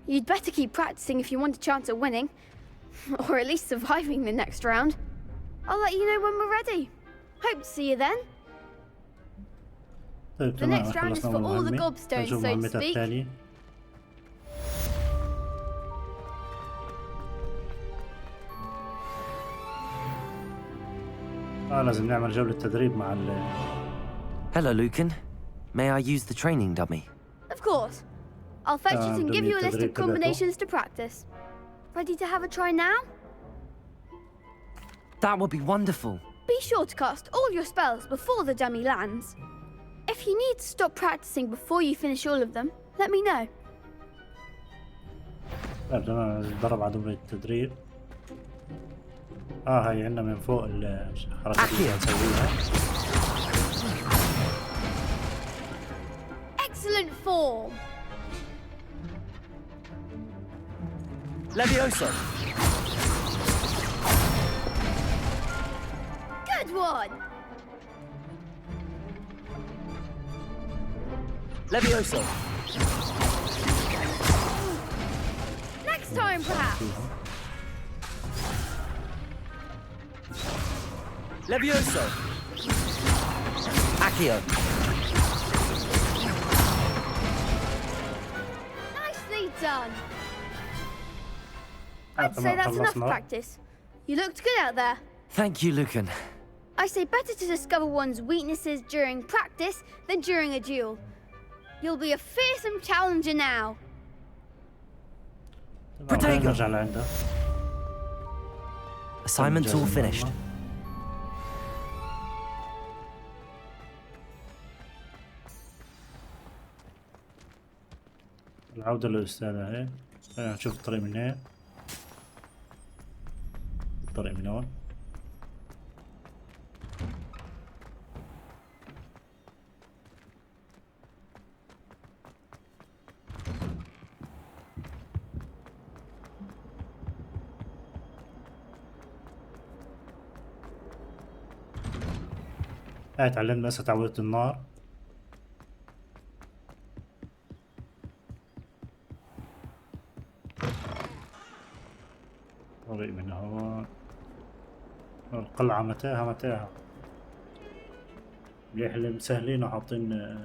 Q: You'd better keep practicing if you want a chance at winning, or at least surviving the next round. I'll let you know when we're ready. Hope to see you then.
A: طيب
Q: The
A: تمام
Q: next round is
A: خلصنا
Q: for
A: أول
Q: all the
A: مهمة.
Q: gobstones,
A: نشوف
Q: so to
A: مهمتها
Q: speak.
A: الثانية. لازم نعمل جولة تدريب مع ال.
C: Hello, Lucan. May I use the training dummy?
Q: Of course. I'll fetch it and give you a list of
A: تدريب
Q: combinations to practice. Ready to have a try now?
C: That would be wonderful.
Q: Be sure to cast all your spells before the dummy lands. If you need to stop practicing before you finish all of them, let me know.
A: طيب تمام نتدرب على دورة التدريب. هاي عندنا من فوق الحركات اللي نسويها.
Q: Excellent form.
C: Levioso!
Q: Good one.
C: Levioso!
Q: Next time, perhaps.
C: Levioso! Accio!
Q: Nicely done. I'd say that's enough practice. You looked good out there.
C: Thank you, Lucan.
Q: I say better to discover one's weaknesses during practice than during a duel. You'll be a fearsome challenger now.
A: Protego. نرجع لعنده.
C: Assignment's all finished.
A: العودة للأستاذة هي. خلينا نشوف الطريق من هنا. الطريق من هون. تعلمنا هسه تعويضة النار. طريق من هون. القلعة متاهة. مليح اللي مسهلين وحاطين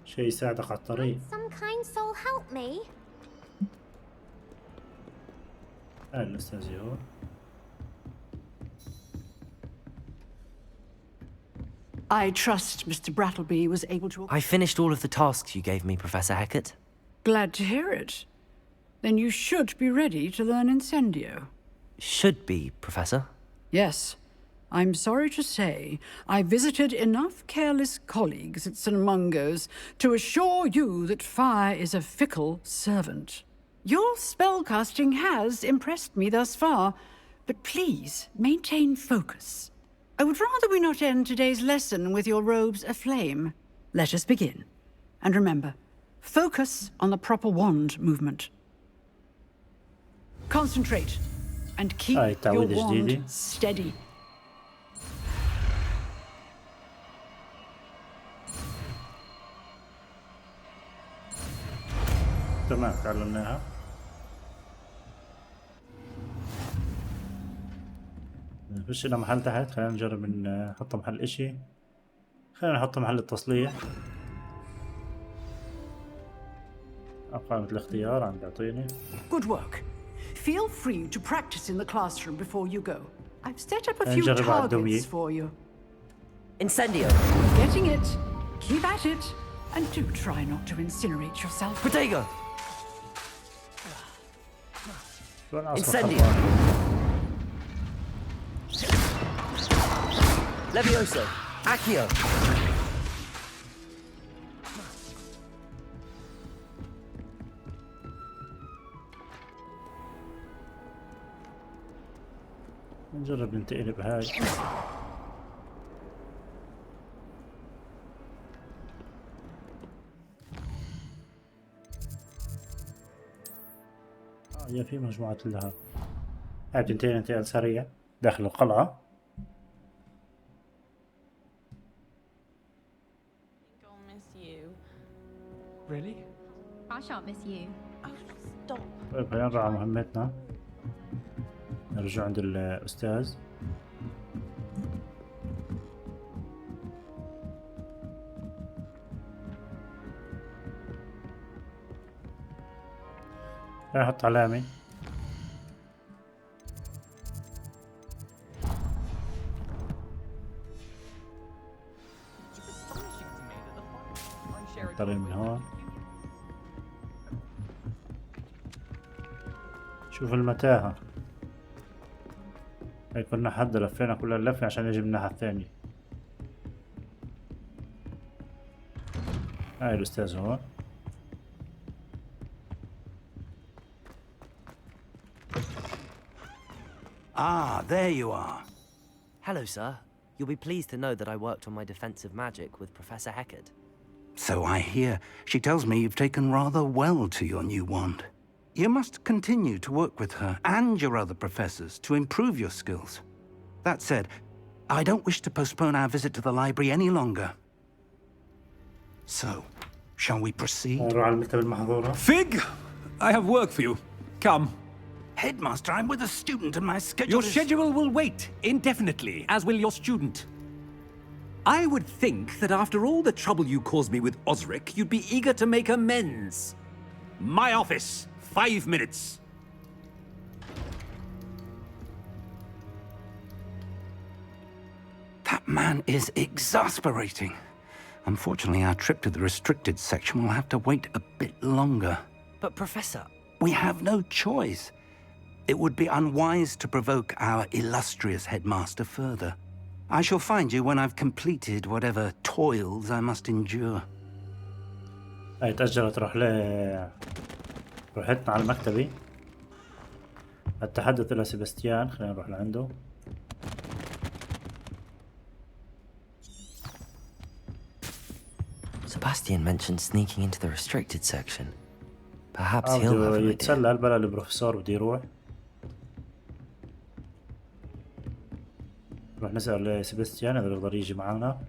A: شيء يساعدك على الطريق.
N: Some kind soul help me.
A: الأستاذ هون.
O: I trust Mr. Brattleby was able to...
C: I finished all of the tasks you gave me, Professor Hecat.
O: Glad to hear it. Then you should be ready to learn Incendio.
C: Should be, Professor.
O: Yes. I'm sorry to say, I visited enough careless colleagues at St. Mungo's to assure you that fire is a fickle servant. Your spellcasting has impressed me thus far, but please maintain focus. I would rather we not end today's lesson with your robes aflame. Let us begin. And remember, focus on the proper wand movement. Concentrate and keep your wand steady.
A: تمام تعلمناها. نخش إلى محل تحت. خلينا نجرب نحط محل إشي. خلينا نحط محل التصليح. قائمة الاختيار عم بيعطيني.
O: Good work. Feel free to practice in the classroom before you go. I've set up a few targets for you.
C: Incendio.
O: Getting it. Keep at it. And do try not to incinerate yourself.
C: Protego.
A: Incendio.
P: Levioso! Accio!
A: نجرب ننتقل بهاي. هي في مجموعة لها. هاي بتنتقل انتقال سريع داخل القلعة.
T: Really?
U: I shan't miss you.
T: Stop.
A: طيب خلينا نروح على مهمتنا. نرجع عند الأستاذ. راح أحط علامة. طالع من هون. شوف المتاهة. هاي كنا حد لفينا كل اللفة عشان يجي من الناحية الثانية. هاي الأستاذ هون.
L: Ah, there you are.
C: Hello, sir. You'll be pleased to know that I worked on my defensive magic with Professor Heckard.
L: So I hear. She tells me you've taken rather well to your new wand. You must continue to work with her and your other professors to improve your skills. That said, I don't wish to postpone our visit to the library any longer. So, shall we proceed?
A: نروح على المكتب المحظور.
V: Fig! I have work for you. Come.
L: Headmaster, I'm with a student and my schedule
V: Your
L: is...
V: schedule will wait indefinitely, as will your student. I would think that after all the trouble you caused me with Osric, you'd be eager to make amends. My office. 5 minutes.
L: That man is exasperating. Unfortunately, our trip to the restricted section will have to wait a bit longer.
C: But Professor...
L: We have no choice. It would be unwise to provoke our illustrious headmaster further. I shall find you when I've completed whatever toils I must endure.
A: هاي تأجلت روحتنا على المكتبي. التحدث إلى سيباستيان. خلينا نروح لعنده.
C: Sebastian mentioned sneaking into the restricted section. Perhaps he'll have an idea.
A: يتسلل بلا البروفيسور بده يروح. نروح نسأل سيباستيان إذا بيقدر يجي معانا.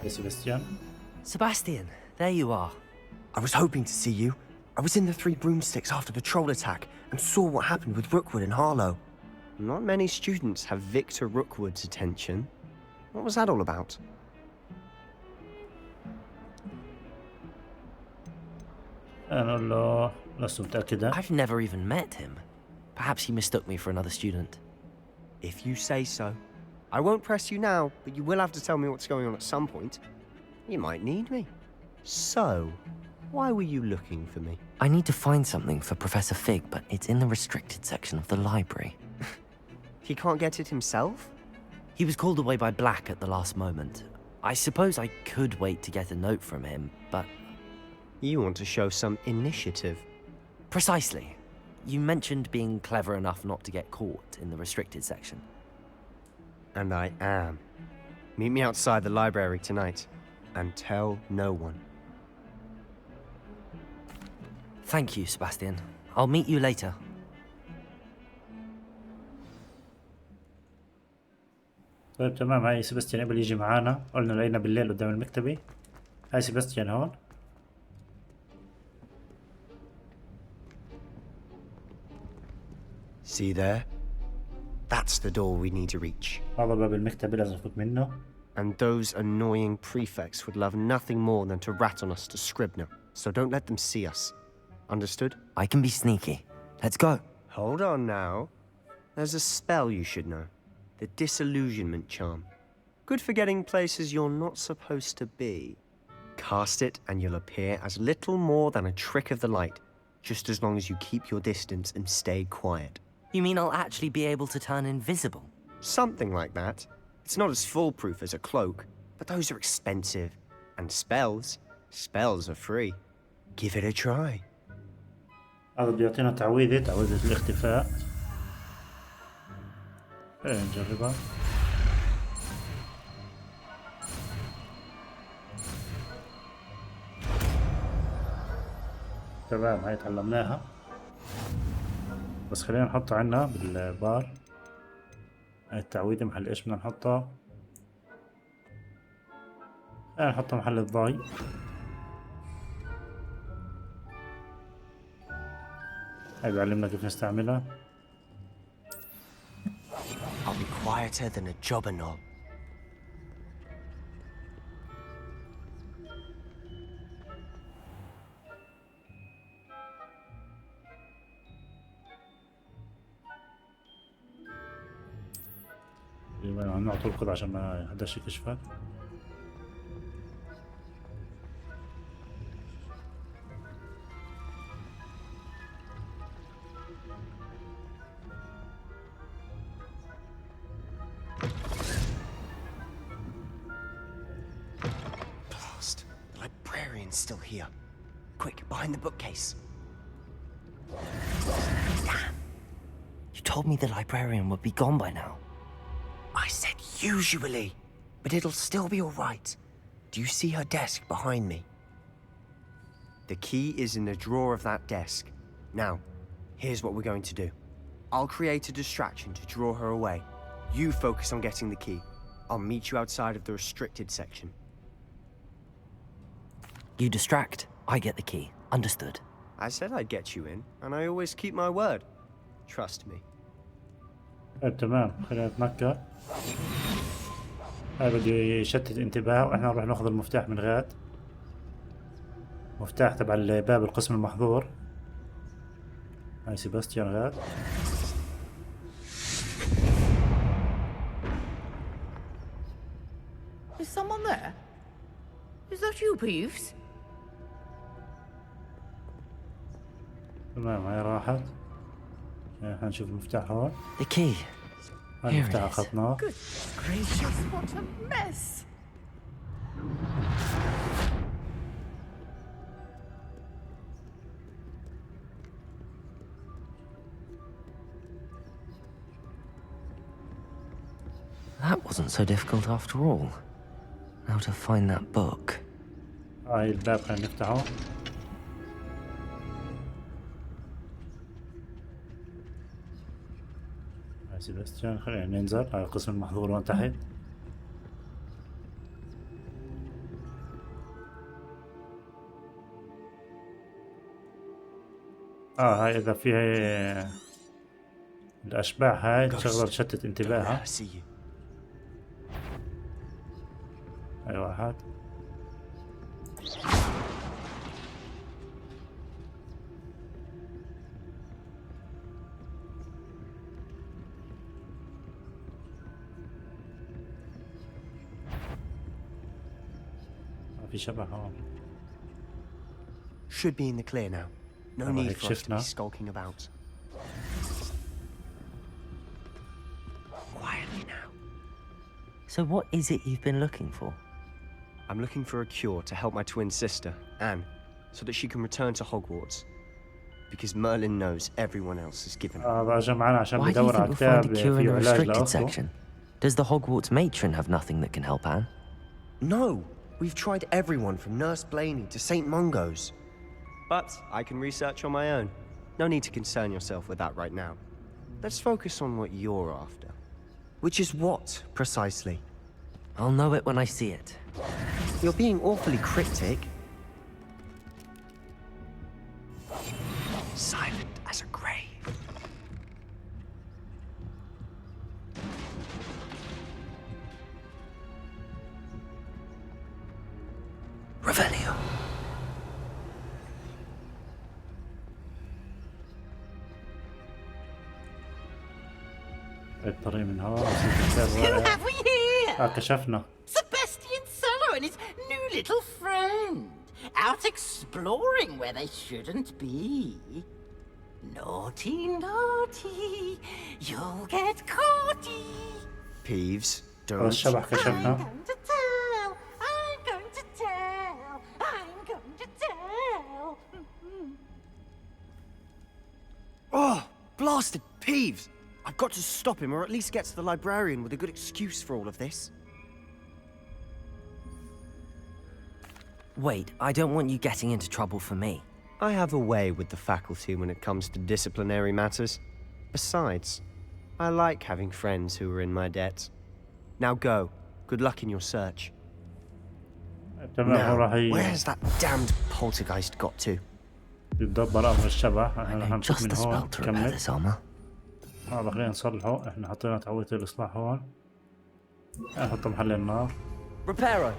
A: Sebastian?
P: Sebastian, there you are. I was hoping to see you. I was in the Three Broomsticks after the troll attack and saw what happened with Rookwood and Harlow. Not many students have Victor Rookwood's attention. What was that all about?
C: I've never even met him. Perhaps he mistook me for another student.
P: If you say so. I won't press you now, but you will have to tell me what's going on at some point. You might need me. So, why were you looking for me?
C: I need to find something for Professor Fig, but it's in the restricted section of the library.
P: He can't get it himself?
C: He was called away by Black at the last moment. I suppose I could wait to get a note from him, but...
P: You want to show some initiative.
C: Precisely. You mentioned being clever enough not to get caught in the restricted section.
P: And I am. Meet me outside the library tonight, and tell no one.
C: Thank you, Sebastian. I'll meet you later.
A: طيب تمام. هاي سيباستيان قبل يجي معانا. قلنا لقينا بالليل قدام المكتبة. هاي سيباستيان هون.
P: See there? That's the door we need to reach.
A: هذا باب المكتبة لازم نفوت منه.
P: And those annoying prefects would love nothing more than to rat on us to Scribner, so don't let them see us. Understood?
C: I can be sneaky. Let's go.
P: Hold on now. There's a spell you should know. The Disillusionment Charm. Good for getting places you're not supposed to be. cast it and you'll appear as little more than a trick of the light, just as long as you keep your distance and stay quiet.
C: You mean I'll actually be able to turn invisible?
P: Something like that. It's not as foolproof as a cloak, but those are expensive. And spells are free. Give it a try.
A: هذا بيعطينا تعويذة الاختفاء. نجربها. تمام، هاي تعلمناها. بس خلينا نحطها عنا بالبار. هاي التعويذة محل ايش بدنا نحطها؟ خلينا نحطها محل الضاي. هاي بيعلمنا كيف نستعملها.
P: I'll be quieter than a jobber knob.
A: ممنوع تركض عشان ما حداش يكشفك.
P: Blast! The librarian's still here. Quick, behind the bookcase.
C: Damn! You told me the librarian would be gone by now.
P: I said usually, but it'll still be all right. Do you see her desk behind me? The key is in the drawer of that desk. Now, here's what we're going to do. I'll create a distraction to draw her away. You focus on getting the key. I'll meet you outside of the restricted section.
C: You distract, I get the key. Understood.
P: I said I'd get you in, and I always keep my word. Trust me.
A: تمام، خلينا نتنكر. هاي بده يشتت انتباهه، واحنا نروح ناخذ المفتاح من غاد. مفتاح تبع الباب القسم المحظور. هاي سيباستيان غاد.
F: Is someone there? Is that you, Peeves?
A: تمام، هاي راحت. احنا نشوف المفتاح هون.
C: The key.
A: هاي المفتاح اخذناه.
F: Good gracious, what a mess!
C: That wasn't so difficult after all. Now to find that book.
A: هاي الباب خلينا نفتحه. هاي سيباستيان، خلينا ننزل. هاي القسم المحظور هون تحت. هاي إذا فيها الأشباح هاي شغلة تشتت انتباهها. هاي واحد. ما في شبح هون.
P: Should be in the clear now. No need for us to be skulking about. Quietly now.
C: So what is it you've been looking for?
P: I'm looking for a cure to help my twin sister, Anne, so that she can return to Hogwarts. Because Merlin knows everyone else is given up.
C: Why do you think we'll find a cure in a restricted section? Does the Hogwarts matron have nothing that can help Anne?
P: No! We've tried everyone from Nurse Blaney to St. Mungo's. But I can research on my own. No need to concern yourself with that right now. Let's focus on what you're after. Which is what, precisely?
C: I'll know it when I see it.
P: You're being awfully cryptic. Silent as a grave.
C: Revelio.
A: الطريق من هون.
F: Who have we here?
A: كشفنا.
F: Sebastian Sallow and his newly
G: little friend, out exploring where they shouldn't be. Naughty, naughty, you'll get caughty.
P: Peeves, don't.
A: الشبح كشفنا.
G: I'm going to tell. I'm going to tell.
P: Oh, blasted Peeves! I've got to stop him, or at least get to the librarian with a good excuse for all of this.
C: Wait, I don't want you getting into trouble for me.
P: I have a way with the faculty when it comes to disciplinary matters. Besides, I like having friends who are in my debt. Now go. Good luck in your search. Now, where's that damned poltergeist got to?
A: يتدبر امر الشبح. احنا هنشوف
C: Just
A: من
C: the
A: هون
C: spell to repair
A: نكمل.
C: this armor.
A: هذا خلينا نصلحه. احنا حطينا تعويض الاصلاح هون. نحط محل النار.
P: Reparo.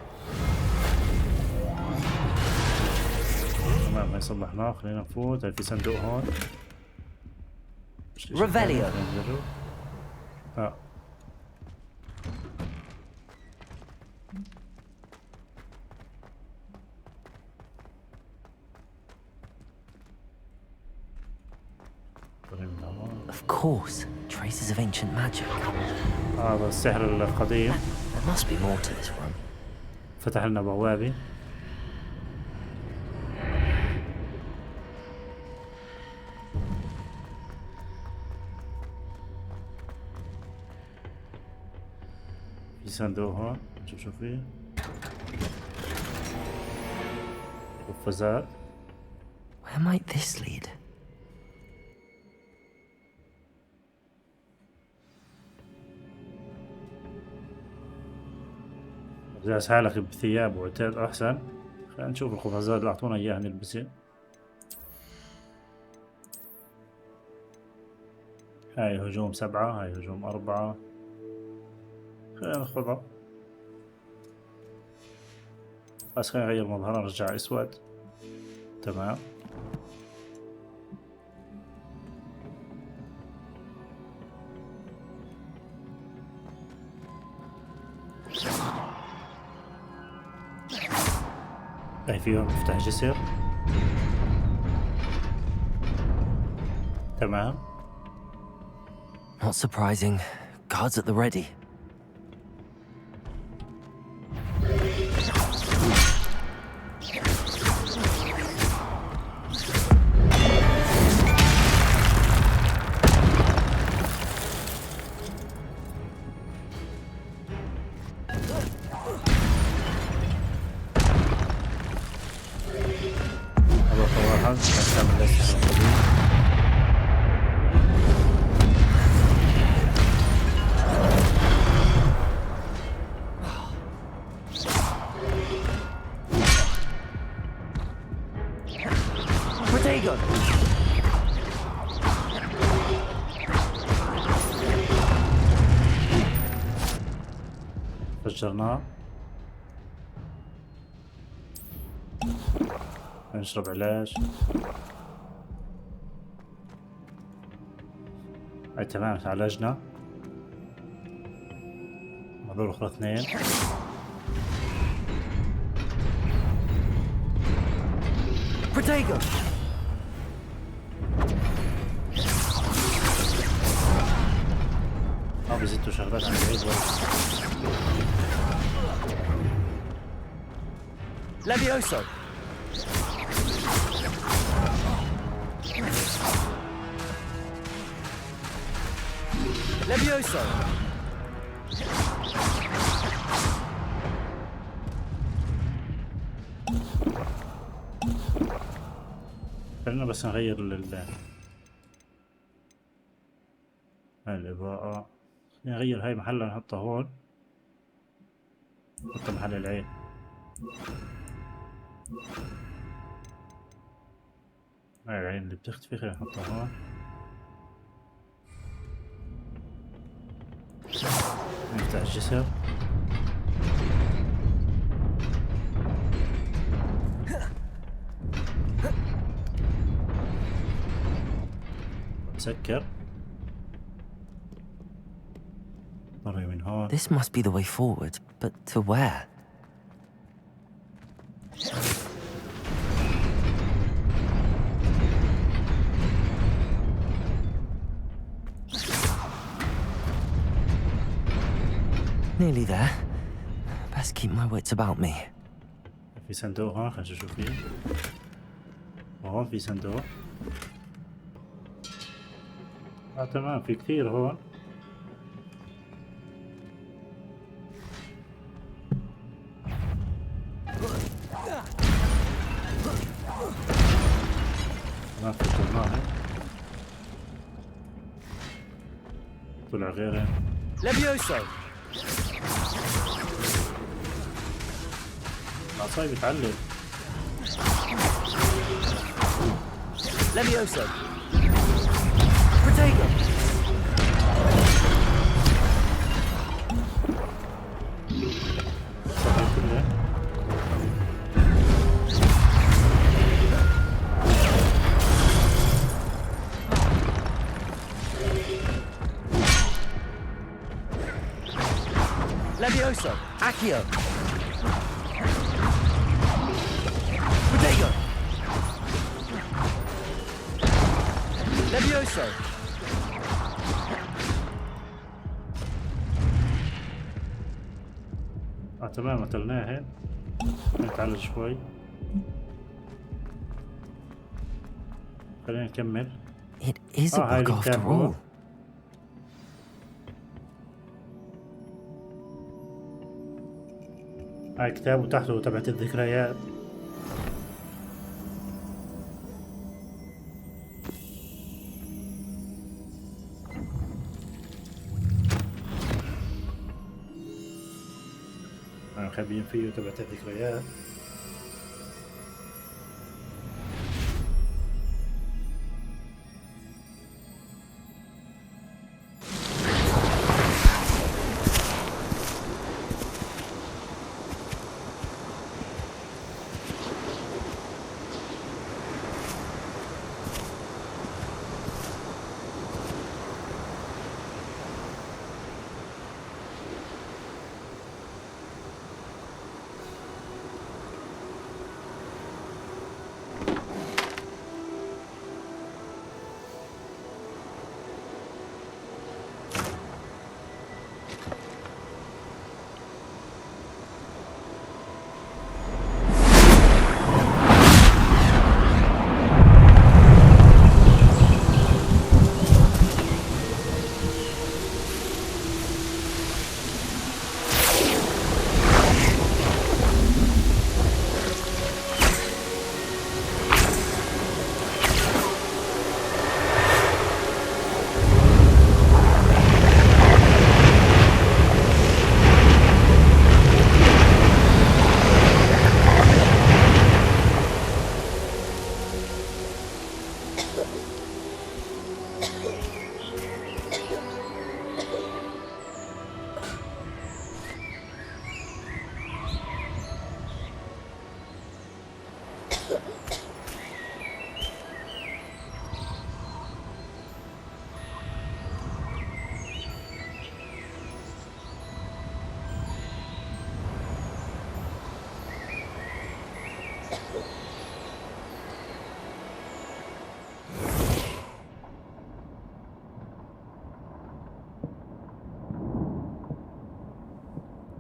A: تمام هي صلحناه. خلينا نفوت. هاي في صندوق هون.
P: Revelio.
C: Of course, traces of ancient magic.
A: هذا السحر القديم.
C: There must be more to this one.
A: فتح لنا بوابة. في صندوق هون. نشوف شو فيه. قفازات.
C: Where might this lead?
A: جالس حالك بثياب وعتاد أحسن. خلينا نشوف القفازات اللي أعطونا إياها نلبسها. هاي هجوم 7، هاي هجوم 4. خلينا ناخذها. بس خلينا نغير مظهرنا نرجع أسود. تمام. هاي فيهم مفتاح جسر. تمام.
C: Not surprising. Guards at the ready.
A: فجرناه. نشرب علاج. هاي تمام تعالجنا. هذول اخرى 2.
P: Protego.
A: بزيدوا شغلات عن بعيد.
P: Levioso. Levioso.
A: خلينا بس نغير هاي الإضاءة. نغير هاي محلها نحطها هون. نحط محل العين. هاي العين اللي بتختفي خلينا نحطها هون. نفتح الجسر. نسكر.
C: This must be the way forward, but to where? Nearly there. Best keep my wits about me.
A: في صندوق هون، خلينا نشوف فيه. وهون في صندوق. تمام، في كثير هون. ما في طلعها. طلع غيرها.
R: Levioso!
A: العصاية بتعلق.
R: Levioso! Protego! Levioso! Accio! Protego! Levioso!
A: تمام، قتلناها. نتعالج شوي. خلينا نكمل.
C: It is a book after all.
A: هاي كتاب وتحته تبعت الذكريات. مخبيين فيه تبعت الذكريات.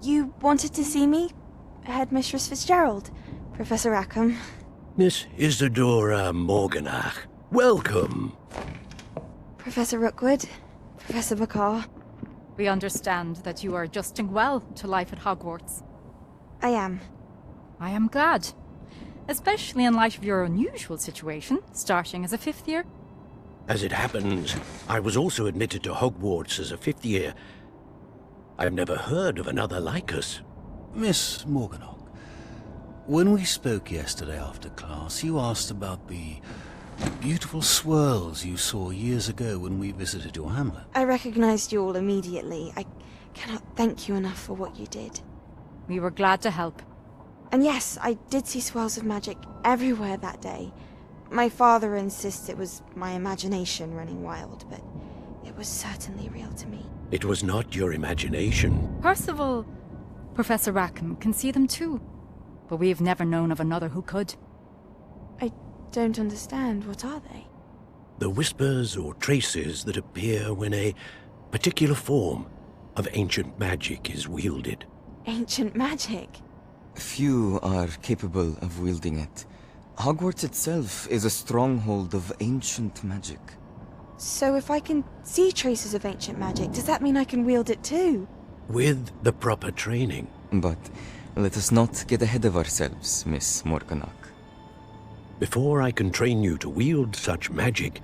I: You wanted to see me? Headmistress Fitzgerald, Professor Rackham.
J: Miss Isadora Morganach, welcome.
I: Professor Rookwood, Professor Bakar.
W: We understand that you are adjusting well to life at Hogwarts.
I: I am.
W: I am glad. Especially in light of your unusual situation, starting as a fifth year.
J: As it happens, I was also admitted to Hogwarts as a fifth year. I have never heard of another like us.
X: Miss Morganach, when we spoke yesterday after class, you asked about the beautiful swirls you saw years ago when we visited your hamlet.
I: I recognized you all immediately. I cannot thank you enough for what you did.
W: We were glad to help.
I: And yes, I did see swirls of magic everywhere that day. My father insists it was my imagination running wild, but it was certainly real to me.
J: It was not your imagination.
W: Percival, Professor Rackham can see them too, but we have never known of another who could.
I: I don't understand. What are they?
J: The whispers or traces that appear when a particular form, of ancient magic is wielded.
I: Ancient magic?
B: Few are capable of wielding it. Hogwarts itself is a stronghold of ancient magic.
I: So if I can see traces of ancient magic, does that mean I can wield it too?
J: With the proper training.
B: But let us not get ahead of ourselves, Miss Morganach.
J: Before I can train you to wield such magic,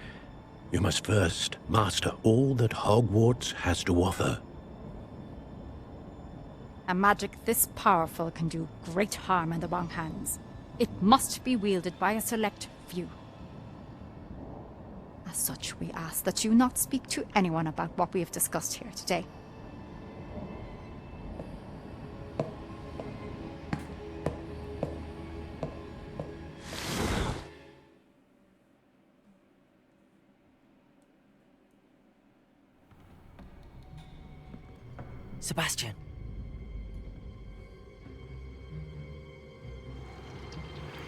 J: you must first master all that Hogwarts has to offer.
W: A magic this powerful can do great harm in the wrong hands. It must be wielded by a select few. As such, we ask that you not speak to anyone about what we have discussed here today.
C: Sebastian.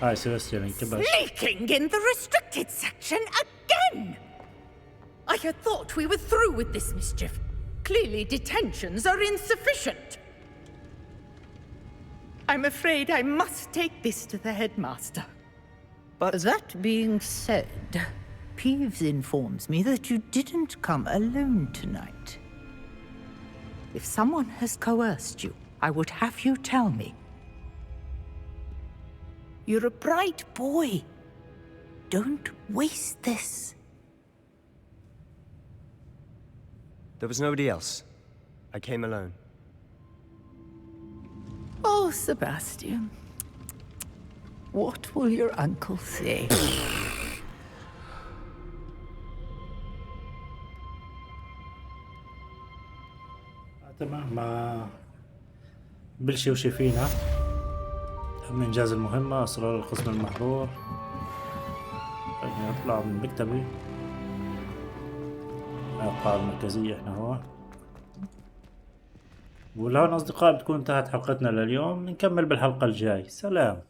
A: Hi, Sebastian, انتبه.
F: Sneaking in the restricted section again! I had thought we were through with this mischief. Clearly detentions are insufficient. I'm afraid I must take this to the headmaster. But that being said, Peeves informs me that you didn't come alone tonight. If someone has coerced you, I would have you tell me. You're a bright boy. Don't waste this.
P: There was nobody else. I came alone.
F: Oh, Sebastian. What will your uncle say?
A: تمام ما بلشي وشي فينا تم إنجاز المهمة. أسرار القسم المحظور. خليني أطلع من مكتبي. القاعة المركزية احنا هو. ولهون أصدقاء بتكون انتهت حلقتنا لليوم. نكمل بالحلقة الجاي. سلام.